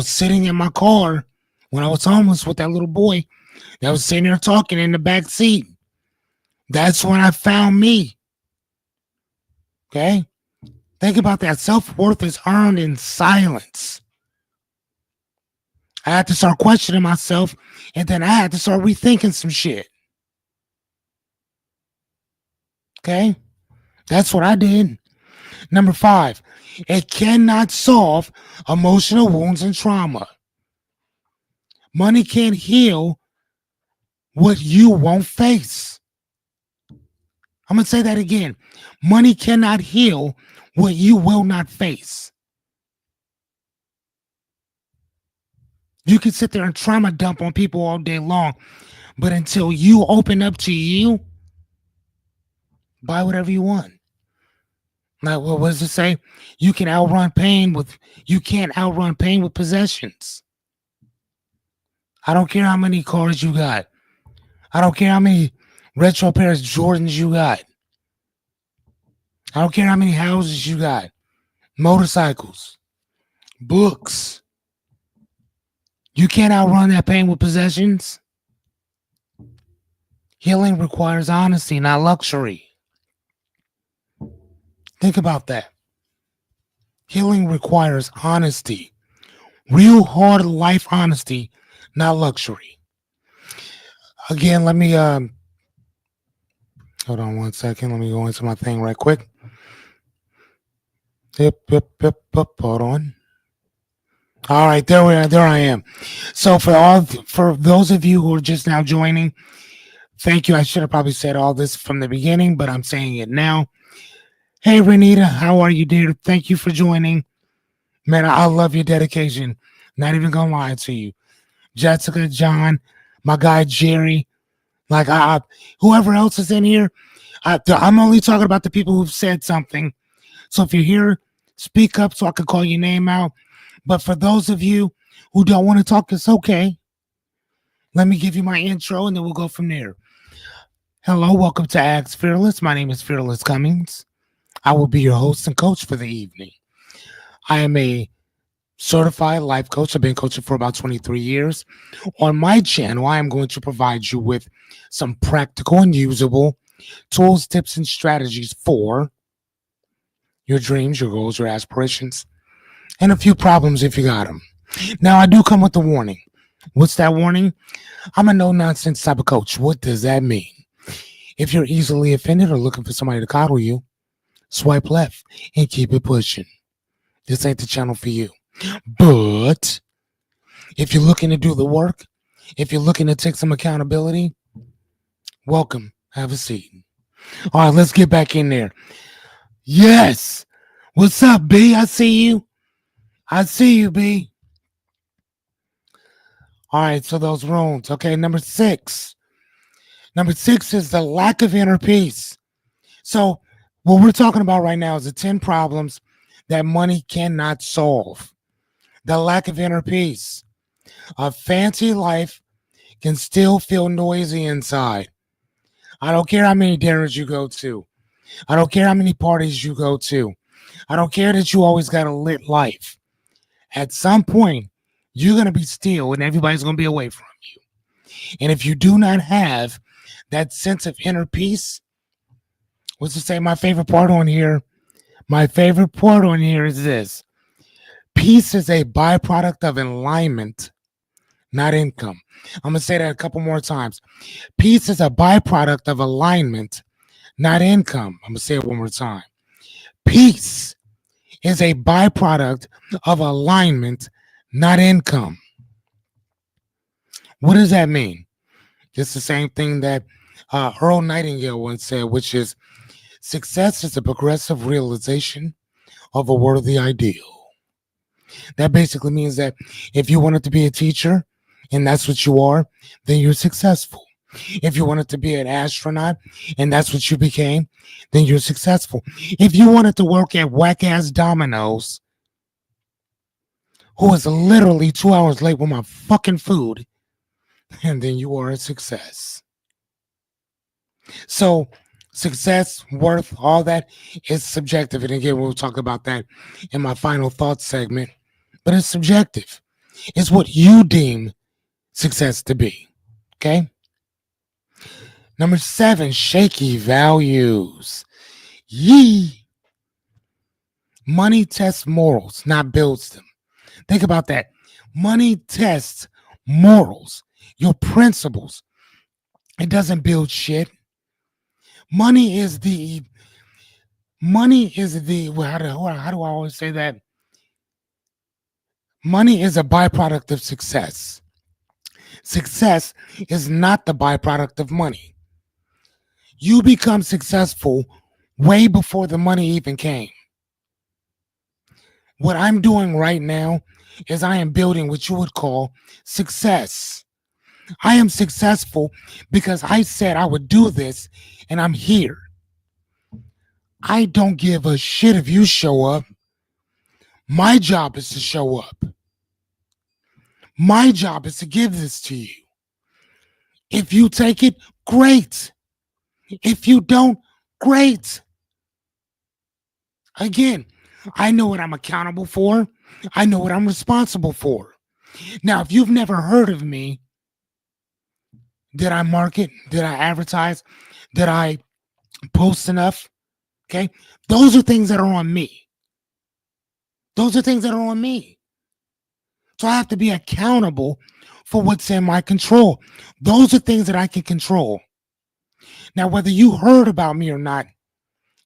sitting in my car, when I was homeless with that little boy that was sitting there talking in the back seat. That's when I found me. Okay? Think about that. Self-worth is earned in silence. I had to start questioning myself, and then I had to start rethinking some shit. Okay? That's what I did. Number 5, it cannot solve emotional wounds and trauma. Money can't heal what you won't face. I'm going to say that again. Money cannot heal what you will not face. You can sit there and trauma dump on people all day long, but until you open up to you, buy whatever you want. Like, what does it say? You can't outrun pain with possessions. I don't care how many cars you got. I don't care how many retro pairs of Jordans you got. I don't care how many houses you got. Motorcycles, books. You can't outrun that pain with possessions. Healing requires honesty, not luxury. Think about that. Healing requires honesty. Real hard life honesty, not luxury. Again, let me hold on one second. Let me go into my thing right quick. Yep, hold on. All right, there we are. There I am. So for those of you who are just now joining, thank you. I should have probably said all this from the beginning, but I'm saying it now. Hey, Renita, how are you, dear? Thank you for joining. Man, I love your dedication. Not even gonna lie to you. Jessica, John, my guy Jerry, like whoever else is in here, I'm only talking about the people who've said something. So if you're here, speak up so I can call your name out. But for those of you who don't want to talk, it's okay. Let me give you my intro and then we'll go from there. Hello, welcome to Ask Fearless. My name is Fearless Cummings. I will be your host and coach for the evening. I am a certified life coach. I've been coaching for about 23 years. On my channel, I am going to provide you with some practical and usable tools, tips, and strategies for your dreams, your goals, your aspirations, and a few problems if you got them. Now, I do come with a warning. What's that warning? I'm a no-nonsense type of coach. What does that mean? If you're easily offended or looking for somebody to coddle you, swipe left and keep it pushing. This ain't the channel for you. But if you're looking to do the work, if you're looking to take some accountability, welcome. Have a seat. All right, let's get back in there. Yes. What's up, B? I see you. I see you, B. All right, so those runes. Okay, number 6. Number 6 is the lack of inner peace. So what we're talking about right now is the 10 problems that money cannot solve. The lack of inner peace. A fancy life can still feel noisy inside. I don't care how many dinners you go to. I don't care how many parties you go to. I don't care that you always got a lit life. At some point, you're going to be still and everybody's going to be away from you. And if you do not have that sense of inner peace, what's to say my favorite part on here? My favorite part on here is this. Peace is a byproduct of alignment, not income. I'm going to say that a couple more times. Peace is a byproduct of alignment, not income. I'm going to say it one more time. Peace is a byproduct of alignment, not income. What does that mean? It's the same thing that Earl Nightingale once said, which is success is a progressive realization of a worthy ideal. That basically means that if you wanted to be a teacher and that's what you are, then you're successful. If you wanted to be an astronaut and that's what you became, then you're successful. If you wanted to work at whack-ass Domino's who is literally 2 hours late with my fucking food, and then you are a success. So, success, worth, all that is subjective. And again, we'll talk about that in my final thoughts segment. But it's subjective. It's what you deem success to be. Okay. Number 7, shaky values. Yee. Money tests morals, not builds them. Think about that. Money tests morals, your principles. It doesn't build shit. Money is the how do I always say that? Money is a byproduct of success. Success is not the byproduct of money. You become successful way before the money even came. What I'm doing right now is I am building what you would call success. I am successful because I said I would do this and I'm here. I don't give a shit if you show up. My job is to show up. My job is to give this to you. If you take it, great. If you don't, great. Again, I know what I'm accountable for. I know what I'm responsible for. Now, if you've never heard of me, did I market? Did I advertise? Did I post enough? Okay. Those are things that are on me. Those are things that are on me. So I have to be accountable for what's in my control. Those are things that I can control. Now, whether you heard about me or not,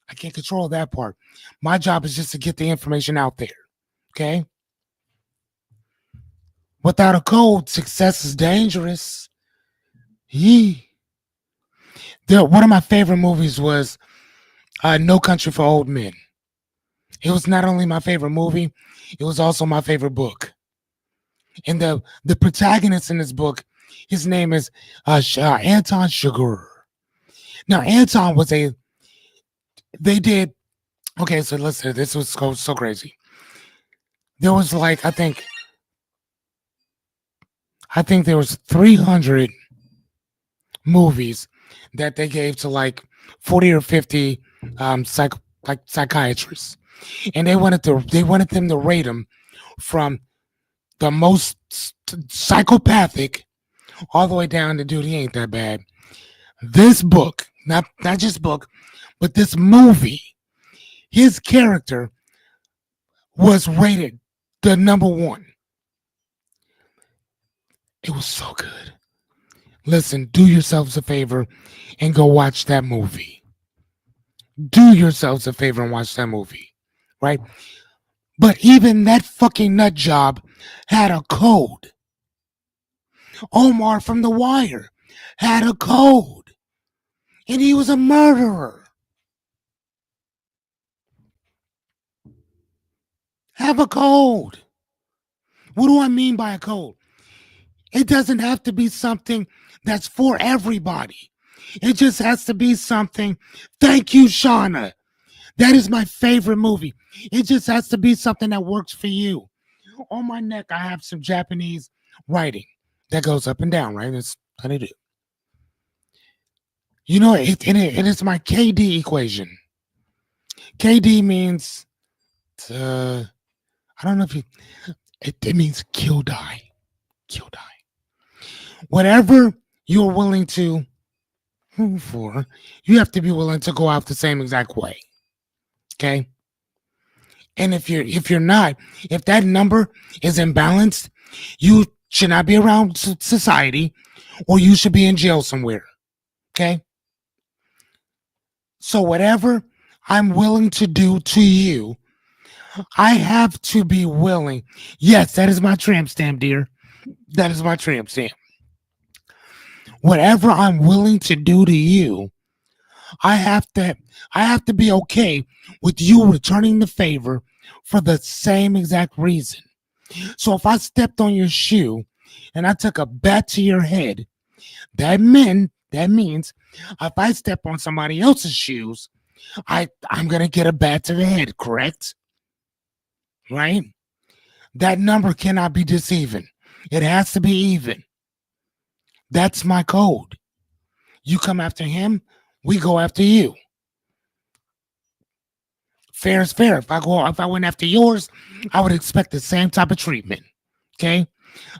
I can't control that part. My job is just to get the information out there. Okay. Without a code, success is dangerous. Yee. One of my favorite movies was No Country for Old Men. It was not only my favorite movie, it was also my favorite book. And the protagonist in this book, his name is Anton Chigurh. Now, Anton was they did, okay, so listen, this was so crazy. There was like, I think there was 300 movies that they gave to like 40 or 50 psychiatrists. And they wanted them to rate them from the most psychopathic all the way down to dude, he ain't that bad. This book, not just book, but this movie, his character was rated the number one. It was so good. Listen, do yourselves a favor and go watch that movie. Do yourselves a favor and watch that movie, right? But even that fucking nut job had a code. Omar from The Wire had a code, and he was a murderer. Have a code. What do I mean by a code? It doesn't have to be something that's for everybody. It just has to be something. Thank you, Shauna. That is my favorite movie. It just has to be something that works for you. On my neck, I have some Japanese writing that goes up and down, right? That's how they do. You know, it's my KD equation. KD means, I don't know if it means kill, die. Kill, die. Whatever you're willing to move for, you have to be willing to go out the same exact way. Okay? And if you're not, if that number is imbalanced, you should not be around society, or you should be in jail somewhere. Okay? So whatever I'm willing to do to you, I have to be willing. Yes, that is my tramp stamp, dear. That is my tramp stamp. Whatever I'm willing to do to you, I have to be okay with you returning the favor for the same exact reason. So if I stepped on your shoe and I took a bat to your head, that means if I step on somebody else's shoes, I'm gonna get a bat to the head, correct? Right? That number cannot be deceiving. It has to be even. That's my code. You come after him, we go after you. Fair is fair. If I went after yours, I would expect the same type of treatment. Okay?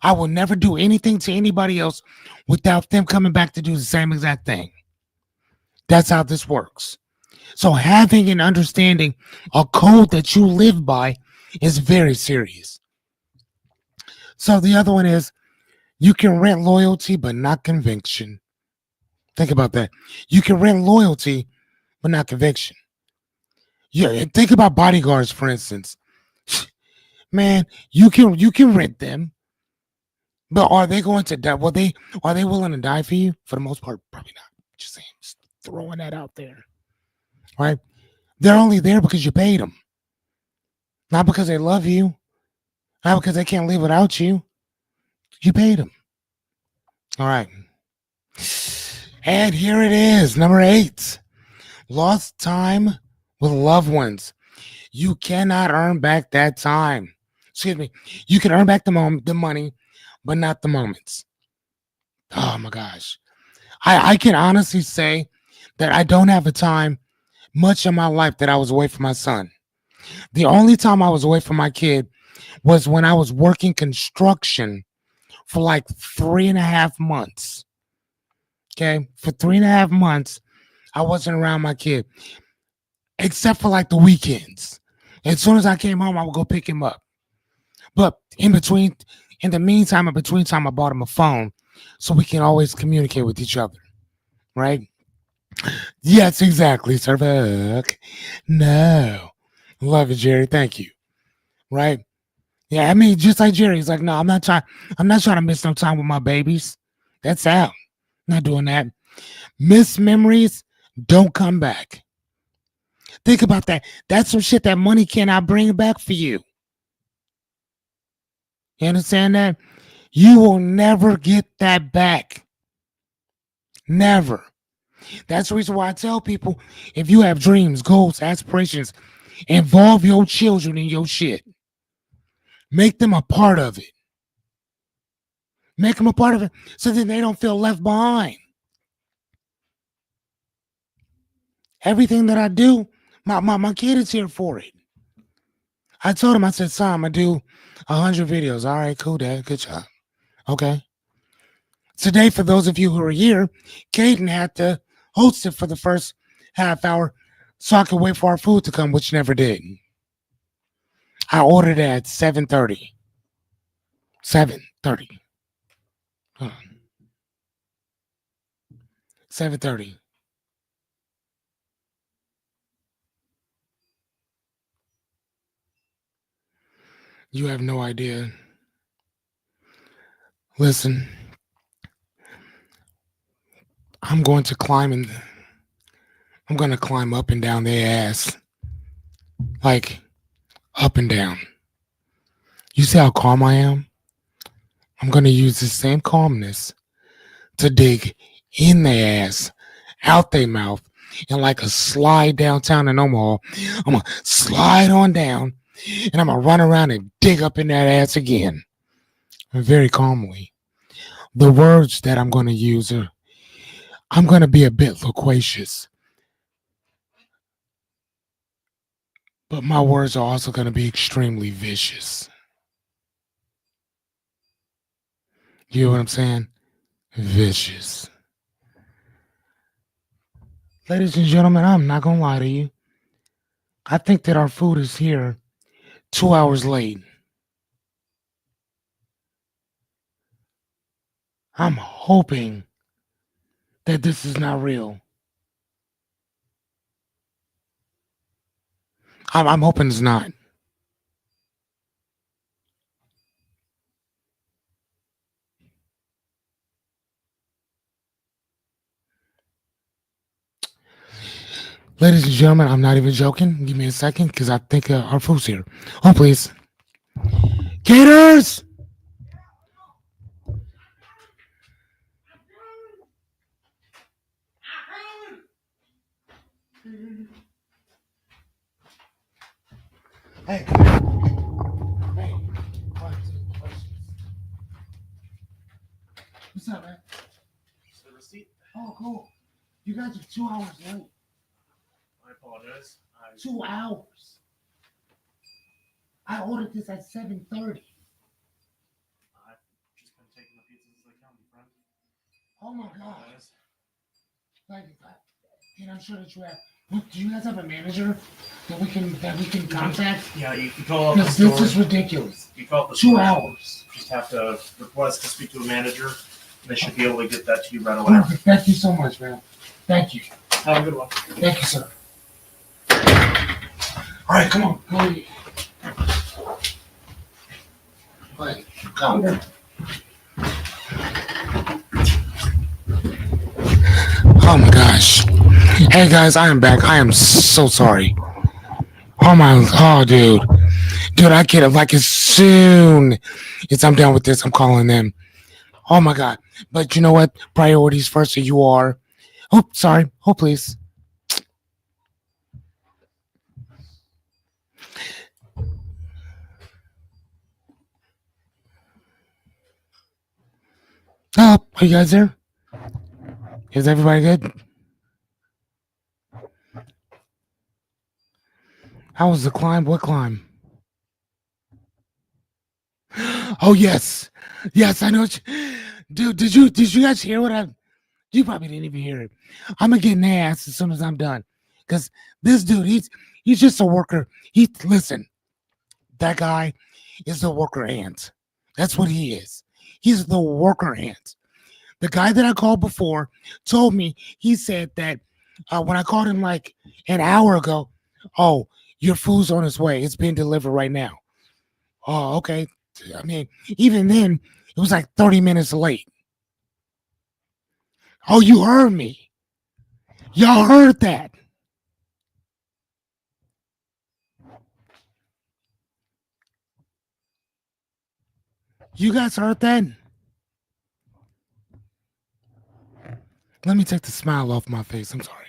I will never do anything to anybody else without them coming back to do the same exact thing. That's how this works. So having and understanding a code that you live by is very serious. So the other one is you can rent loyalty but not conviction. Think about that. You can rent loyalty but not conviction. Yeah, think about bodyguards, for instance. Man, you can rent them, but are they going to die? Are they willing to die for you? For the most part, probably not. Just saying, just throwing that out there. Right? They're only there because you paid them, not because they love you, not because they can't live without you. You paid them. All right. And here it is, number 8. Lost time with loved ones. You cannot earn back that time. Excuse me. You can earn back the money, but not the moments. Oh my gosh. I can honestly say that I don't have a time much of my life that I was away from my son. The only time I was away from my kid was when I was working construction for like 3.5 months. Okay. For 3.5 months, I wasn't around my kid, except for like the weekends. As soon as I came home, I would go pick him up. But in the meantime, in between time, I bought him a phone so we can always communicate with each other. Right? Yes, exactly, Sir Buck. No. Love it, Jerry. Thank you. Right? Yeah, I mean, just like Jerry, he's like, no, I'm not trying to miss no time with my babies. That's out. Not doing that. Missed memories don't come back. Think about that. That's some shit that money cannot bring back for you. You understand that? You will never get that back. Never. That's the reason why I tell people if you have dreams, goals, aspirations, involve your children in your shit. Make them a part of it. Make them a part of it so that they don't feel left behind. Everything that I do, my kid is here for it. I told him, I said, son, I'm going to do 100 videos. All right, cool, Dad. Good job. Okay. Today, for those of you who are here, Caden had to host it for the first half hour so I could wait for our food to come, which never did. I ordered it at 7:30. 7:30. 7:30. You have no idea. Listen, I'm going to climb and I'm going to climb up and down their ass. Like, up and down. You see how calm I am? I'm going to use the same calmness to dig in their ass, out their mouth, and like a slide downtown in Omaha, I'm going to slide on down and I'm going to run around and dig up in that ass again. Very calmly. The words that I'm going to use are, I'm going to be a bit loquacious, but my words are also going to be extremely vicious. You know what I'm saying? Vicious. Ladies and gentlemen, I'm not going to lie to you. I think that our food is here 2 hours late. I'm hoping that this is not real. I'm hoping it's not. Ladies and gentlemen, I'm not even joking. Give me a second because I think our food's here. Oh, please. Caters! Hey. Hey. Oh, cool. You guys are 2 hours late. I apologize. 2 hours. I ordered this at 7:30. I've just been taking the pizzas as they come, friend. Oh my I god. apologize. Like, and I'm sure that you have. Look, do you guys have a manager that we can contact? Yeah, you can call up the Because store. this is ridiculous. You call up the 2 store. hours. Just have to request to speak to a manager. They should be able to get that to you right away. Perfect. Thank you so much, man. Thank you. Have a good one. Thank you, sir. All right, come on. Go ahead. Go ahead. Come. Oh my gosh. Hey guys, I am back. I am so sorry. Oh dude. Dude, I get it like as soon as I'm done with this, I'm calling them. Oh my god. But you know what? Priorities first, so you are. Oh, sorry. Oh, please. Oh, are you guys there? Is everybody good? How was the climb? What climb? Oh yes, yes, I know. Dude, did you guys hear what I? You probably didn't even hear it. I'm gonna get an ass as soon as I'm done, cause this dude, he's just a worker. Listen, that guy is the worker ant. That's what he is. He's the worker ant. The guy that I called before told me, he said that when I called him like an hour ago, oh, your food's on its way. It's being delivered right now. Oh, okay. I mean, even then, it was like 30 minutes late. Oh, you heard me. Y'all heard that. You guys heard that? Let me take the smile off my face. I'm sorry.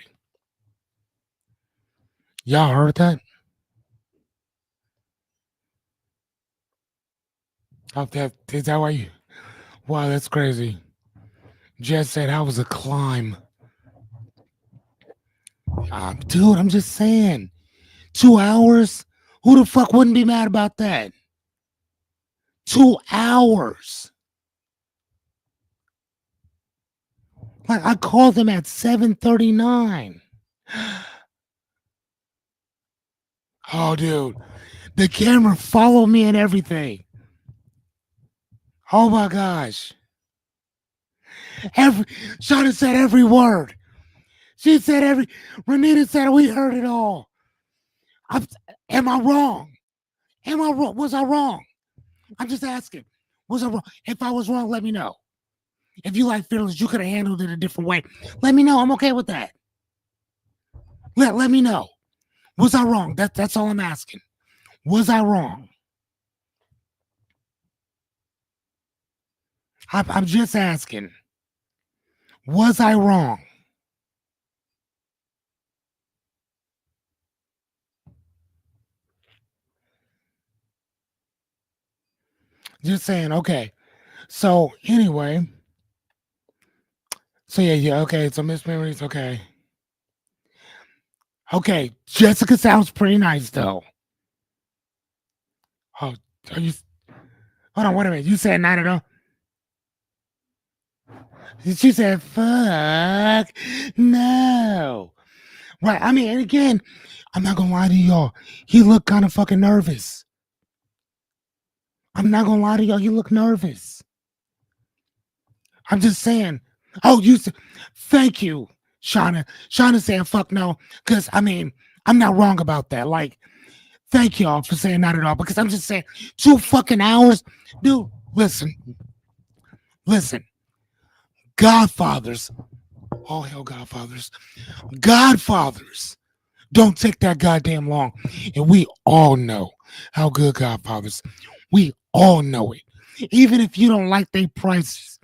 Y'all heard that? Oh, is that why you? Wow, that's crazy. Jess said, "How was a climb?" Dude, I'm just saying. 2 hours? Who the fuck wouldn't be mad about that? 2 hours. Like I called them at 7:39. Oh, dude, the camera followed me and everything. Oh my gosh. Every Shauna said every word. She said Renita said we heard it all. I'm, am I wrong? Am I wrong? Was I wrong? I'm just asking. Was I wrong? If I was wrong, let me know. If you like fearless, you could have handled it a different way. Let me know. I'm okay with that. Let me know. Was I wrong? That's all I'm asking. Was I wrong? I'm just asking. Was I wrong? Just saying. Okay. So anyway. So yeah. Okay. So Miss Memories. Okay. Okay. Jessica sounds pretty nice though. Oh, are you? Hold on. Wait a minute. You said not at all. She said, "Fuck no." Right. I mean, and again, I'm not gonna lie to y'all. He looked kind of fucking nervous. I'm not gonna lie to y'all. He looked nervous. I'm just saying. Oh, you said, thank you, Shauna. Shauna saying, "Fuck no," because I mean, I'm not wrong about that. Like, thank y'all for saying not at all. Because I'm just saying, 2 fucking hours, dude. Listen. Godfathers. All hell, Godfathers. Godfathers don't take that goddamn long. And we all know how good Godfathers. We all know it. Even if you don't like their prices,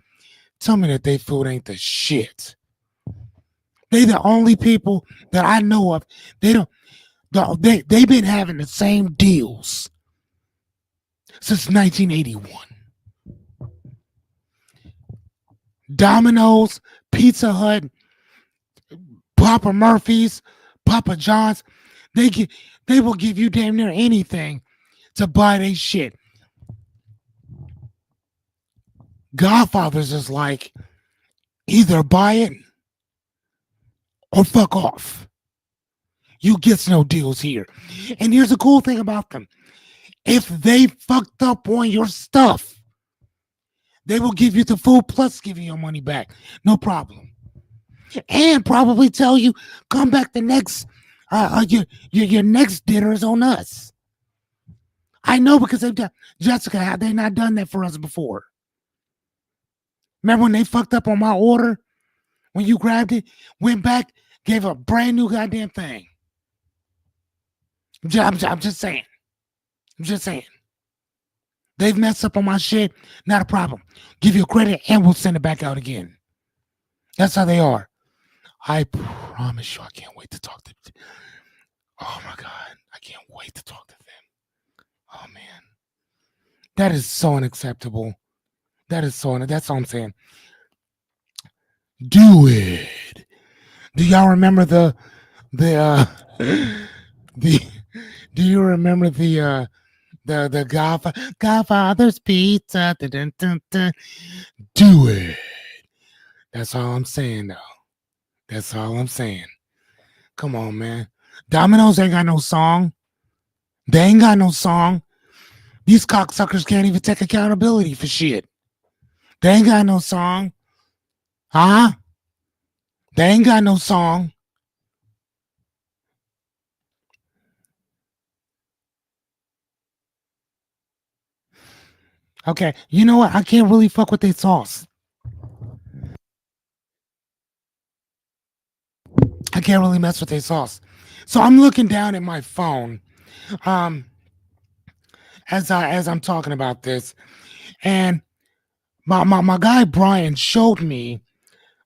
tell me that they food ain't the shit. They the only people that I know of. They've been having the same deals since 1981. Domino's, Pizza Hut, Papa Murphy's, Papa John's. They get, they will give you damn near anything to buy their shit. Godfathers is like, either buy it or fuck off. You get no deals here. And here's the cool thing about them. If they fucked up on your stuff, they will give you the full plus give you your money back. No problem. And probably tell you, come back the next, your next dinner is on us. I know because they've done, Jessica, have they not done that for us before? Remember when they fucked up on my order? When you grabbed it, went back, gave a brand new goddamn thing. I'm just saying. I'm just saying. They've messed up on my shit. Not a problem. Give you a credit and we'll send it back out again. That's how they are. I promise you, I can't wait to talk to them. Oh my God. I can't wait to talk to them. Oh man. That is so unacceptable. That's all I'm saying. Do it. Do y'all remember the do you remember the Godfather's pizza? Dun, dun, dun. Do it. That's all I'm saying though. That's all I'm saying. Come on, man. Domino's ain't got no song. They ain't got no song. These cocksuckers can't even take accountability for shit. They ain't got no song. Huh? They ain't got no song. Okay, you know what? I can't really fuck with their sauce. I can't really mess with their sauce. So I'm looking down at my phone, as I'm talking about this, and my guy Brian showed me.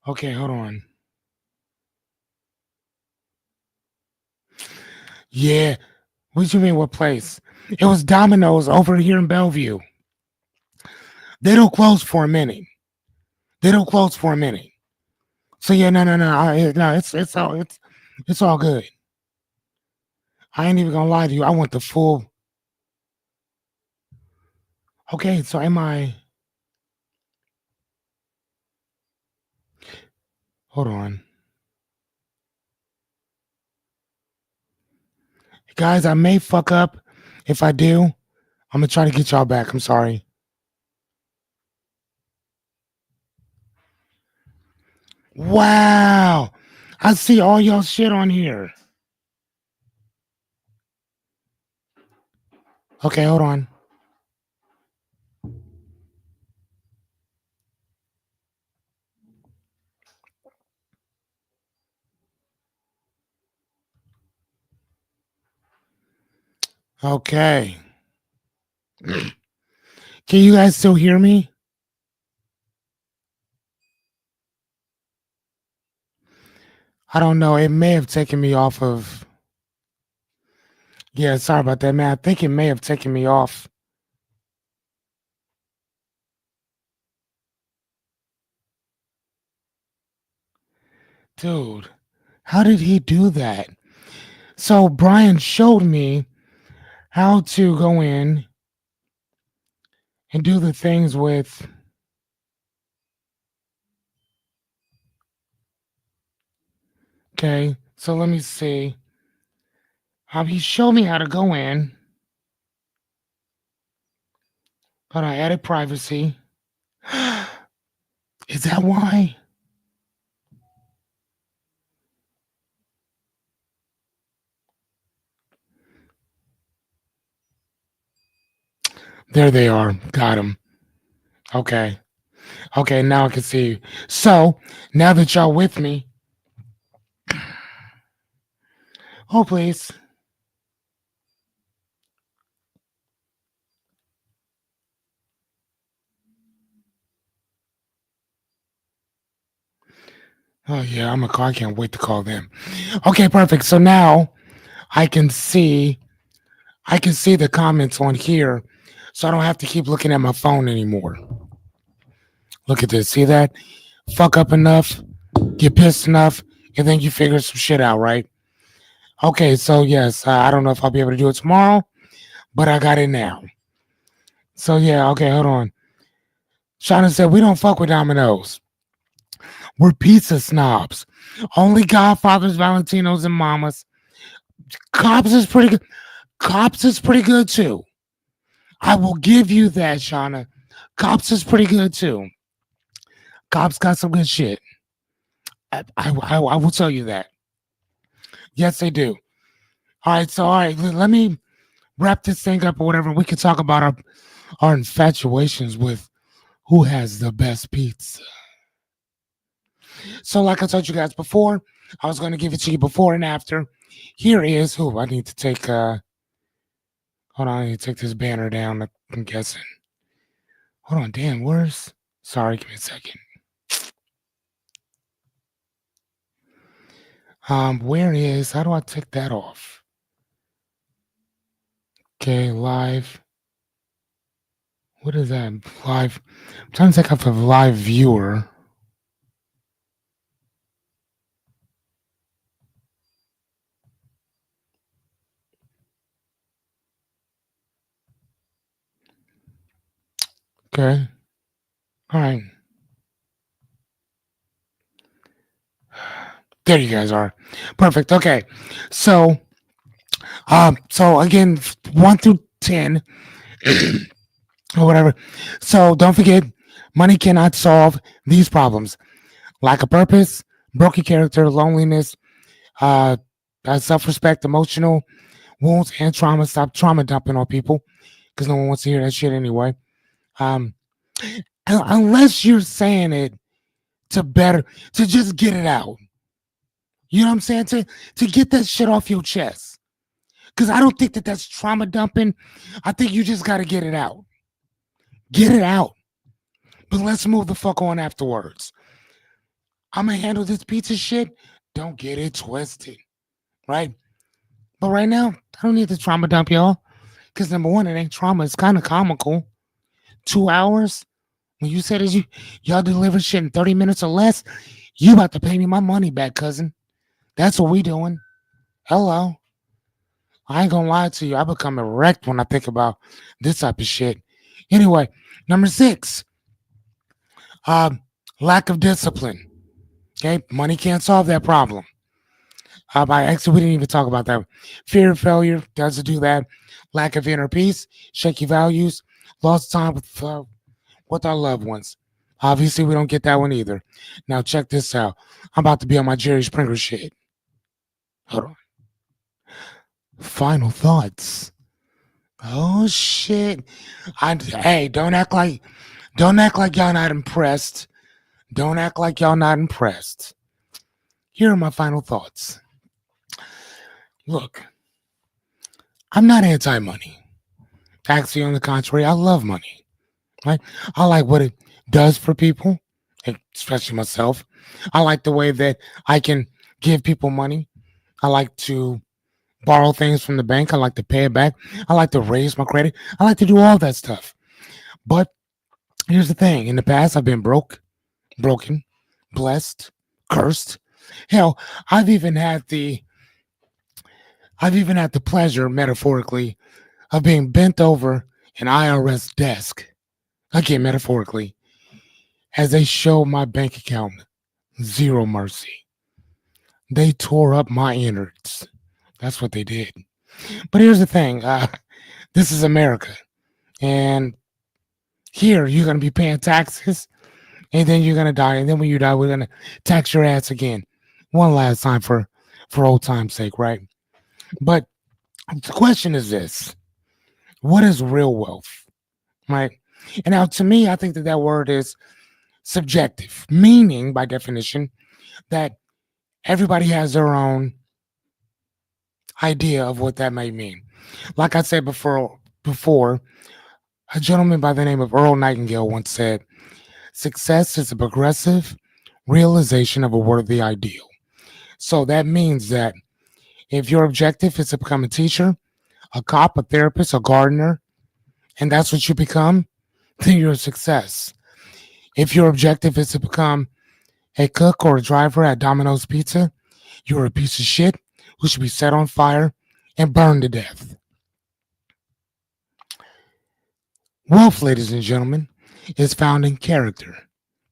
Okay, hold on. Yeah, what you mean? What place? It was Domino's over here in Bellevue. They don't close for a minute. So yeah, no, it's all good. I ain't even gonna lie to you. I want the full. Okay, so am I? Hold on, guys. I may fuck up. If I do, I'm gonna try to get y'all back. I'm sorry. Wow, I see all y'all shit on here. Okay, hold on. Okay. Can you guys still hear me? I don't know. It may have taken me off of. Yeah, sorry about that, man. I think it may have taken me off. Dude, how did he do that? So Brian showed me how to go in and do the things with. Okay, so let me see. He showed me how to go in. But I added privacy. Is that why? There they are. Got them. Okay. Okay, now I can see. So, now that y'all with me. Oh, please. Oh, yeah, I can't wait to call them. Okay, perfect. So now I can see the comments on here. So I don't have to keep looking at my phone anymore. Look at this. See that? Fuck up enough. Get pissed enough. and then you figure some shit out, right? Okay, so yes, I don't know if I'll be able to do it tomorrow, but I got it now. So yeah, okay, hold on. Shauna said we don't fuck with Domino's. We're pizza snobs. Only Godfathers, Valentinos, and Mamas. Cops is pretty good. Cops is pretty good too. I will give you that, Shauna. Cops is pretty good too. Cops got some good shit. I will tell you that. Yes, they do. All right, so all right, let me wrap this thing up or whatever. We can talk about our infatuations with who has the best pizza. So, like I told you guys before, I was going to give it to you before and after. Here is who I need to take. Hold on, I need to take this banner down. I'm guessing. Hold on, damn, where's? Sorry, give me a second. Where is? How do I take that off? Okay, live. What is that? Live. I'm trying to take off a live viewer. Okay. All right. There you guys are. Perfect. Okay. So again, 1 through 10 or whatever. So don't forget, money cannot solve these problems. Lack of purpose, broken character, loneliness, uh, self-respect, emotional wounds, and trauma. Stop trauma dumping on people because no one wants to hear that shit anyway. Um, unless you're saying it to just get it out. You know what I'm saying? To get that shit off your chest. Because I don't think that that's trauma dumping. I think you just got to get it out. Get it out. But let's move the fuck on afterwards. I'm going to handle this pizza shit. Don't get it twisted. Right? But right now, I don't need to trauma dump y'all. Because number one, it ain't trauma. It's kind of comical. 2 hours? When you said y'all deliver shit in 30 minutes or less, you about to pay me my money back, cousin. That's what we doing. Hello. I ain't gonna lie to you. I become erect when I think about this type of shit. Anyway, number 6, lack of discipline. Okay, money can't solve that problem. Actually, we didn't even talk about that. Fear of failure doesn't do that. Lack of inner peace, shaky values, lost time with our loved ones. Obviously, we don't get that one either. Now, check this out. I'm about to be on my Jerry Springer shit. Hold on. Final thoughts. Oh shit! Hey, don't act like y'all not impressed. Don't act like y'all not impressed. Here are my final thoughts. Look, I'm not anti-money. Actually, on the contrary, I love money. Right? I like what it does for people, especially myself. I like the way that I can give people money. I like to borrow things from the bank. I like to pay it back. I like to raise my credit. I like to do all that stuff. But here's the thing. In the past, I've been broken, blessed, cursed. Hell, I've even had the pleasure, metaphorically, of being bent over an IRS desk. Again, metaphorically, as they show my bank account zero mercy. They tore up my innards. That's what they did. But here's the thing. This is America. And here you're going to be paying taxes and then you're going to die. And then when you die, we're going to tax your ass again. One last time for old time's sake, right? But the question is this. What is real wealth? Right? And now to me, I think that word is subjective, meaning by definition that everybody has their own idea of what that may mean. Like I said before, a gentleman by the name of Earl Nightingale once said, success is a progressive realization of a worthy ideal. So that means that if your objective is to become a teacher, a cop, a therapist, a gardener, and that's what you become, then you're a success. If your objective is to become a cook or a driver at Domino's Pizza, You're a piece of shit who should be set on fire and burned to death. Wealth, ladies and gentlemen, is found in character,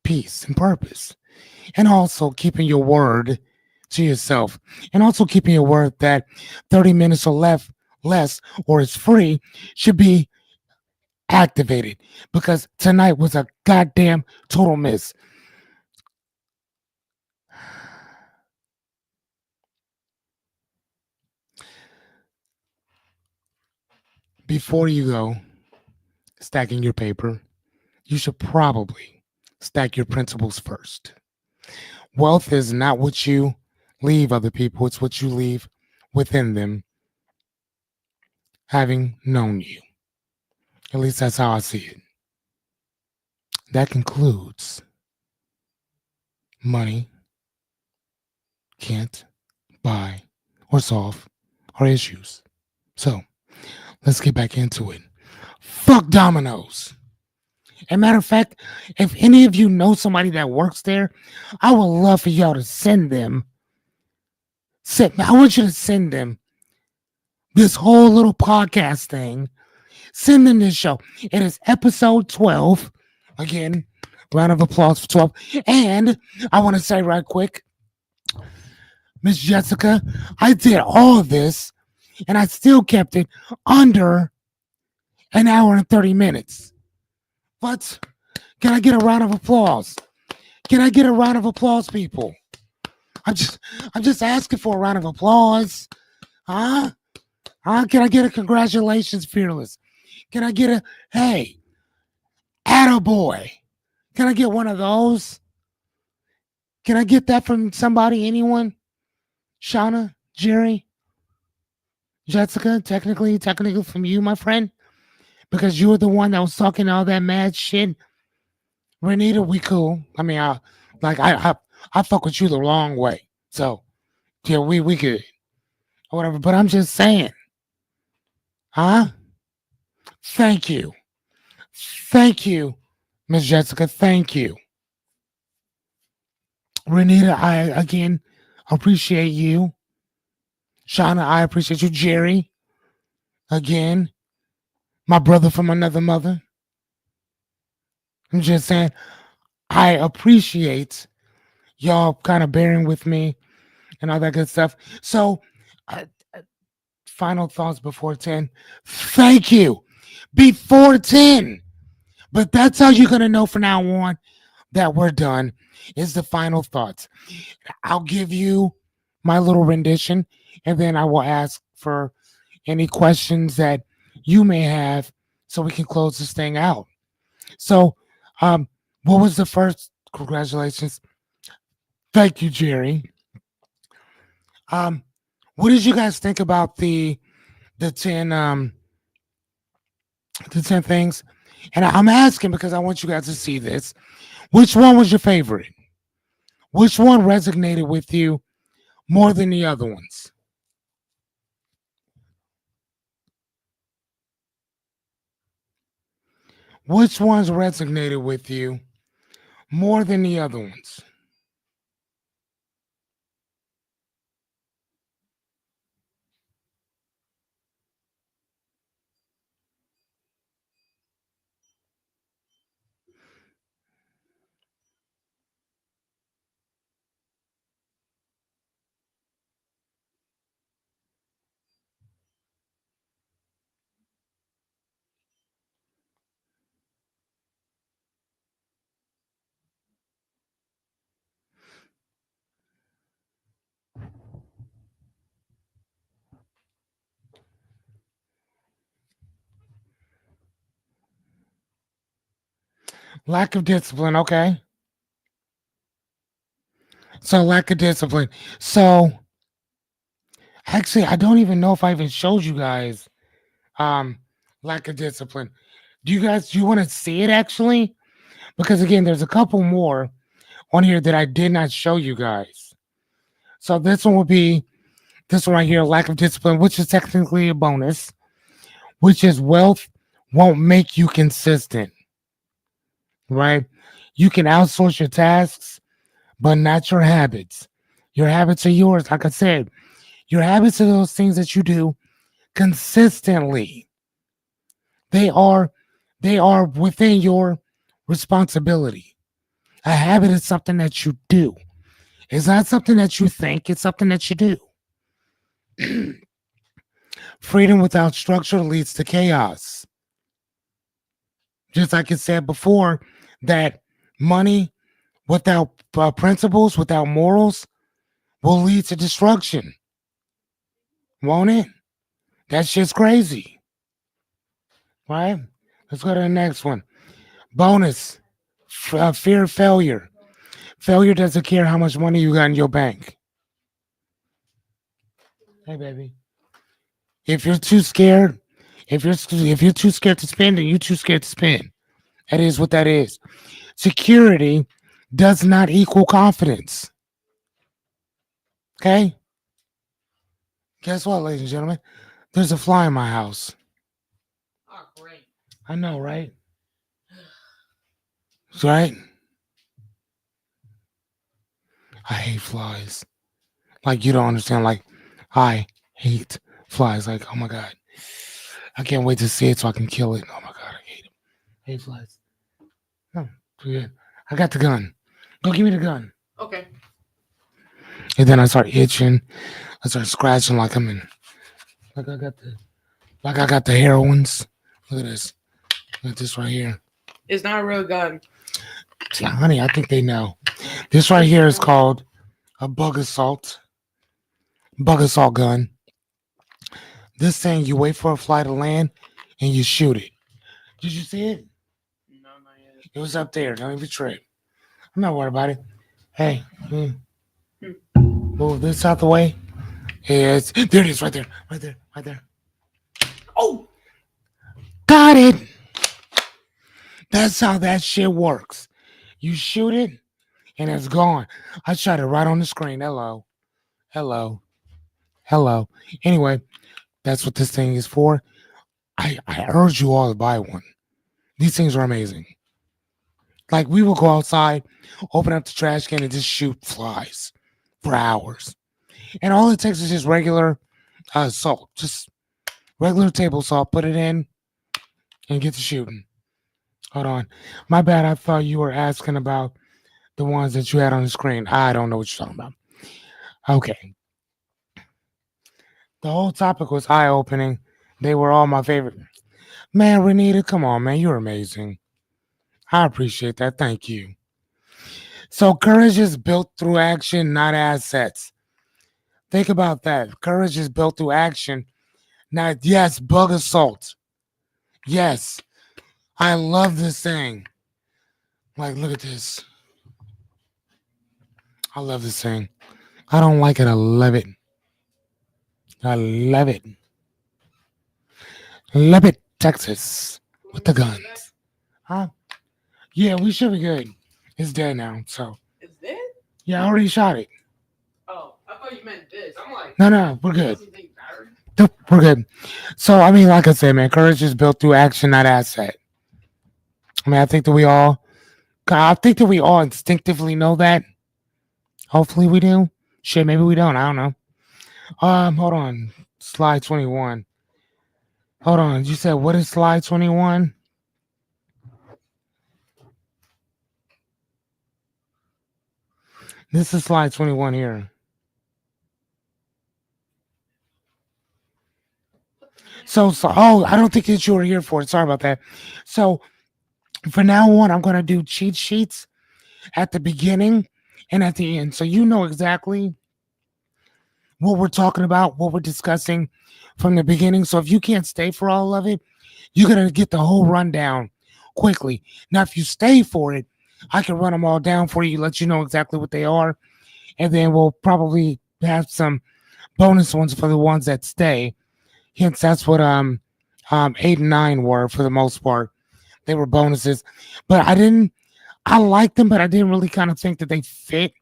peace, and purpose. And also keeping your word to yourself. And also keeping your word that 30 minutes or less, or it's free, should be activated. Because tonight was a goddamn total miss. Before you go stacking your paper, you should probably stack your principles first. Wealth is not what you leave other people, it's what you leave within them, having known you. At least that's how I see it. That concludes money can't buy or solve our issues. So let's get back into it. Fuck Domino's. As a matter of fact, if any of you know somebody that works there, I would love for y'all to send them. I want you to send them this whole little podcast thing. Send them this show. It is episode 12. Again, round of applause for 12. And I want to say right quick, Miss Jessica, I did all of this and I still kept it under an hour and 30 minutes. But can I get a round of applause? Can I get a round of applause, people? I'm just asking for a round of applause. Huh? Can I get a congratulations, Fearless? Can I get a hey, attaboy? Can I get one of those? Can I get that from somebody, anyone? Shauna, Jerry, Jessica, technically from you, my friend, because you were the one that was talking all that mad shit. Renita, we cool. I mean, I fuck with you the wrong way, so yeah, we good or whatever. But I'm just saying, huh? Thank you, Miss Jessica. Thank you, Renita. I again appreciate you. Shauna, I appreciate you. Jerry, again, my brother from another mother. I'm just saying, I appreciate y'all kind of bearing with me and all that good stuff. So, uh, final thoughts before 10. Thank you. Before 10. But that's how you're going to know from now on that we're done, is the final thoughts. I'll give you my little rendition, and then I will ask for any questions that you may have so we can close this thing out. So, what was the first? Congratulations. Thank you, Jerry. Um, what did you guys think about the 10 the 10 things? And I'm asking because I want you guys to see this. Which one was your favorite? Which one resonated with you more than the other ones? Which ones resonated with you more than the other ones? Lack of discipline, okay. So lack of discipline. So actually, I don't even know if I even showed you guys lack of discipline. Do you want to see it actually? Because again, there's a couple more on here that I did not show you guys. So this one would be this one right here, lack of discipline, which is technically a bonus, which is wealth won't make you consistent, right? You can outsource your tasks, but not your habits. Your habits are yours. Like I said, your habits are those things that you do consistently. They are they are within your responsibility. A habit is something that you do. It's not something that you think, it's something that you do. Freedom without structure leads to chaos. Just like I said before, that money without principles, without morals, will lead to destruction. Won't it? That's just crazy, right? Let's go to the next one. Bonus fear of failure. Failure doesn't care how much money you got in your bank. Hey, baby. If you're too scared, if you're too scared to spend, then you're too scared to spend. That is what that is. Security does not equal confidence. Okay? Guess what, ladies and gentlemen? There's a fly in my house. Oh, great. I know, right? Right? I hate flies. Like, you don't understand. Like, I hate flies. Like, oh my God. I can't wait to see it so I can kill it. Oh my God, I hate them. I hate flies. No, too good. I got the gun. Go give me the gun. Okay. And then I start itching. I start scratching like I'm in. Like I got the heroines. Look at this. Look at this right here. It's not a real gun. Yeah, honey, I think they know. This right here is called a bug assault. Bug assault gun. This thing, you wait for a fly to land and you shoot it. Did you see it? No, not yet. It was up there. Don't even trip. I'm not worried about it. Hey, move this out the way. Yes, there it is, right there, right there, right there. Oh, Got it. That's how that shit works. You shoot it and it's gone. I shot it right on the screen. Hello, hello, hello. Anyway, that's what this thing is for. I urge you all to buy one. These things are amazing. Like, we will go outside, open up the trash can, and just shoot flies for hours. And all it takes is just regular salt, just regular table salt. Put it in and get to shooting. Hold on. My bad. I thought you were asking about the ones that you had on the screen. I don't know what you're talking about. Okay. The whole topic was eye opening. They were all my favorite. Man, Renita, come on, man. You're amazing. I appreciate that. Thank you. So, courage is built through action, not assets. Think about that. Courage is built through action. Now, yes, bug assault. Yes. I love this thing. Like, look at this. I love this thing. I don't like it. I love it. I love it. Love it, Texas. With the guns. Huh? Yeah, we should be good. It's dead now, so. it's dead? Yeah, I already shot it. Oh, I thought you meant this. I'm like, No, we're good. doesn't think battery? Nope, we're good. So, I mean, like I said, man, courage is built through action, not asset. I mean, I think that we all instinctively know that. Hopefully we do. Shit, maybe we don't. I don't know. Hold on. Slide 21. Hold on. You said what is slide 21? This is slide 21 here. So, I don't think that you were here for it. Sorry about that. So, for now on, I'm going to do cheat sheets at the beginning and at the end. So, you know exactly what we're talking about, what we're discussing from the beginning. So, if you can't stay for all of it, you're going to get the whole rundown quickly. Now, if you stay for it, I can run them all down for you, let you know exactly what they are. And then we'll probably have some bonus ones for the ones that stay. Hence, that's what 8 and 9 were for the most part. They were bonuses. But I liked them, but I didn't really kind of think that they fit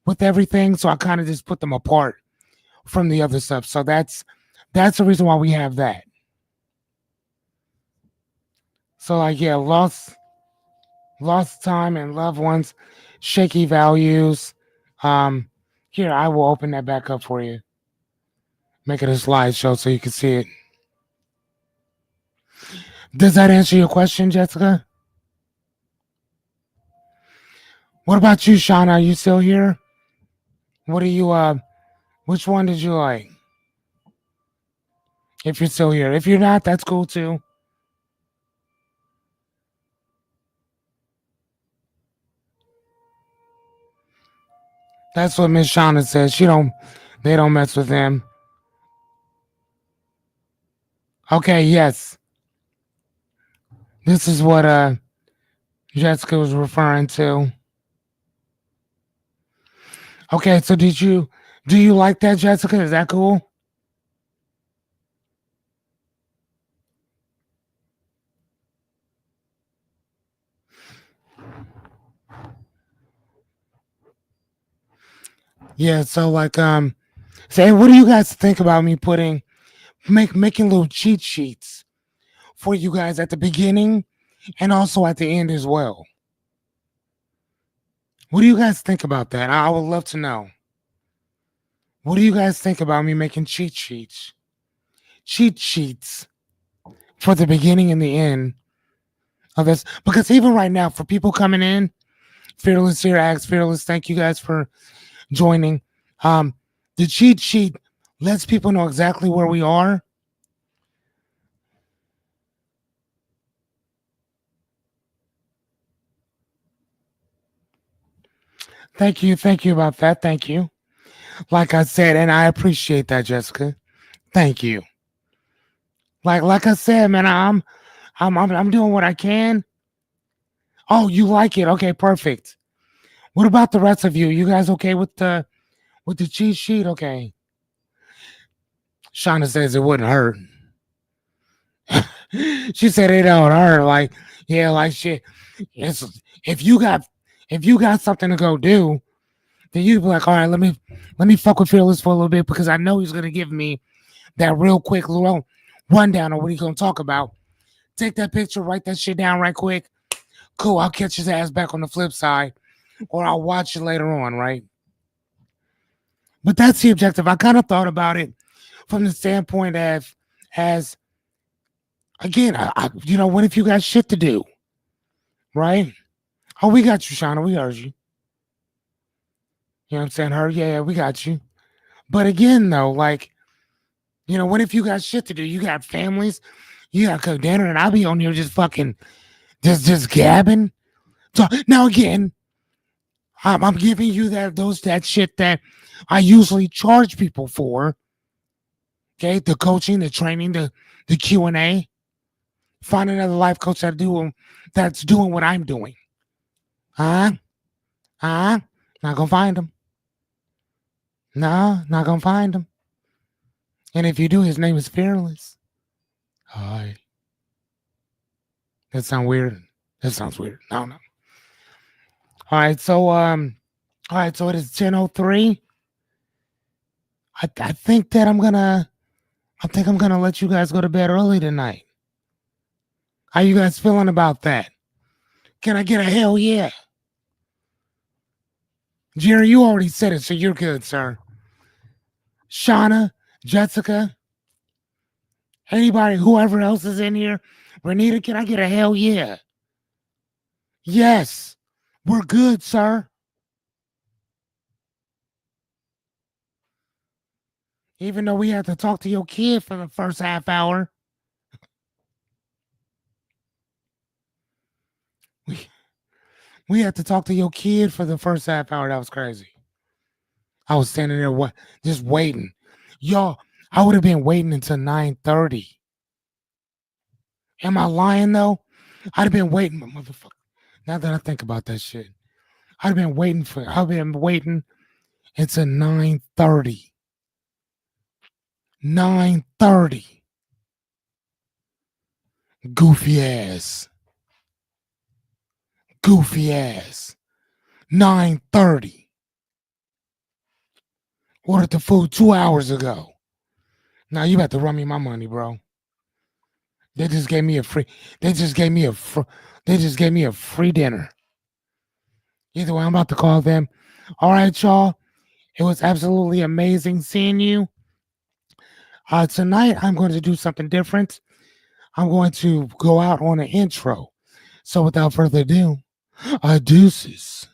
with everything. So I kind of just put them apart from the other stuff. So that's the reason why we have that. So, like, yeah, lost time and loved ones, shaky values, Here, I will open that back up for you. Make it a slideshow so you can see it. Does that answer your question, Jessica? What about you, Sean? Are you still here? What are you, which one did you like? If you're still here. If you're not, that's cool too. That's what Miss Shauna says. They don't mess with him. Okay, yes. This is what Jessica was referring to. Okay, so do you like that, Jessica? Is that cool? Yeah, so like say what do you guys think about me making little cheat sheets for you guys at the beginning and also at the end as well? What do you guys think about that? I would love to know. What do you guys think about me making cheat sheets? Cheat sheets for the beginning and the end of this. Because even right now, for people coming in, Fearless here, Ask Fearless, thank you guys for joining. Um, the cheat sheet lets people know exactly where we are. Thank you about that. Thank you. Like I said, and I appreciate that, Jessica. Thank you. Like I said, man, I'm doing what I can. Oh, you like it? Okay, perfect. What about the rest of you? You guys okay with the cheat sheet? Okay. Shauna says it wouldn't hurt. She said it don't hurt. Like, yeah, like shit. It's, if you got if you got something to go do, then you'd be like, all right, let me fuck with Fearless for a little bit because I know he's gonna give me that real quick little rundown of what he's gonna talk about. Take that picture, write that shit down right quick. Cool, I'll catch his ass back on the flip side, or I'll watch it later on, right? But that's the objective. I kind of thought about it from the standpoint of as again, what if you got shit to do, right? Oh, we got you, Shauna. We heard you. You know what I'm saying? Her, yeah, we got you. But again, though, like, what if you got shit to do? You got families, you got to cook dinner, and I'll be on here just fucking, just gabbing. So now again, I'm giving you that shit that I usually charge people for. Okay, the coaching, the training, the Q&A. Find another life coach that's doing what I'm doing. Huh? Huh? Not gonna find them. No, not gonna find him. And if you do, his name is Fearless. Hi. That sound weird. That sounds weird. No, no. All right, so it is 10:03. I think that I'm gonna let you guys go to bed early tonight. How you guys feeling about that? Can I get a hell yeah? Jerry, you already said it, so you're good, sir. Shauna, Jessica, anybody, whoever else is in here, Renita, can I get a hell yeah? Yes, we're good, sir. Even though we had to talk to your kid for the first half hour. We had to talk to your kid for the first half hour. That was crazy. I was standing there just waiting. Y'all, I would have been waiting until 9:30. Am I lying though? I'd have been waiting, motherfucker. Now that I think about that shit. I've been waiting until 9:30. 9:30. Goofy ass. Goofy ass. 9:30. Ordered the food 2 hours ago. Now you about to run me my money, bro. They just gave me a free. They just gave me a free dinner. Either way, I'm about to call them. All right, y'all. It was absolutely amazing seeing you. Tonight, I'm going to do something different. I'm going to go out on an intro. So without further ado, deuces.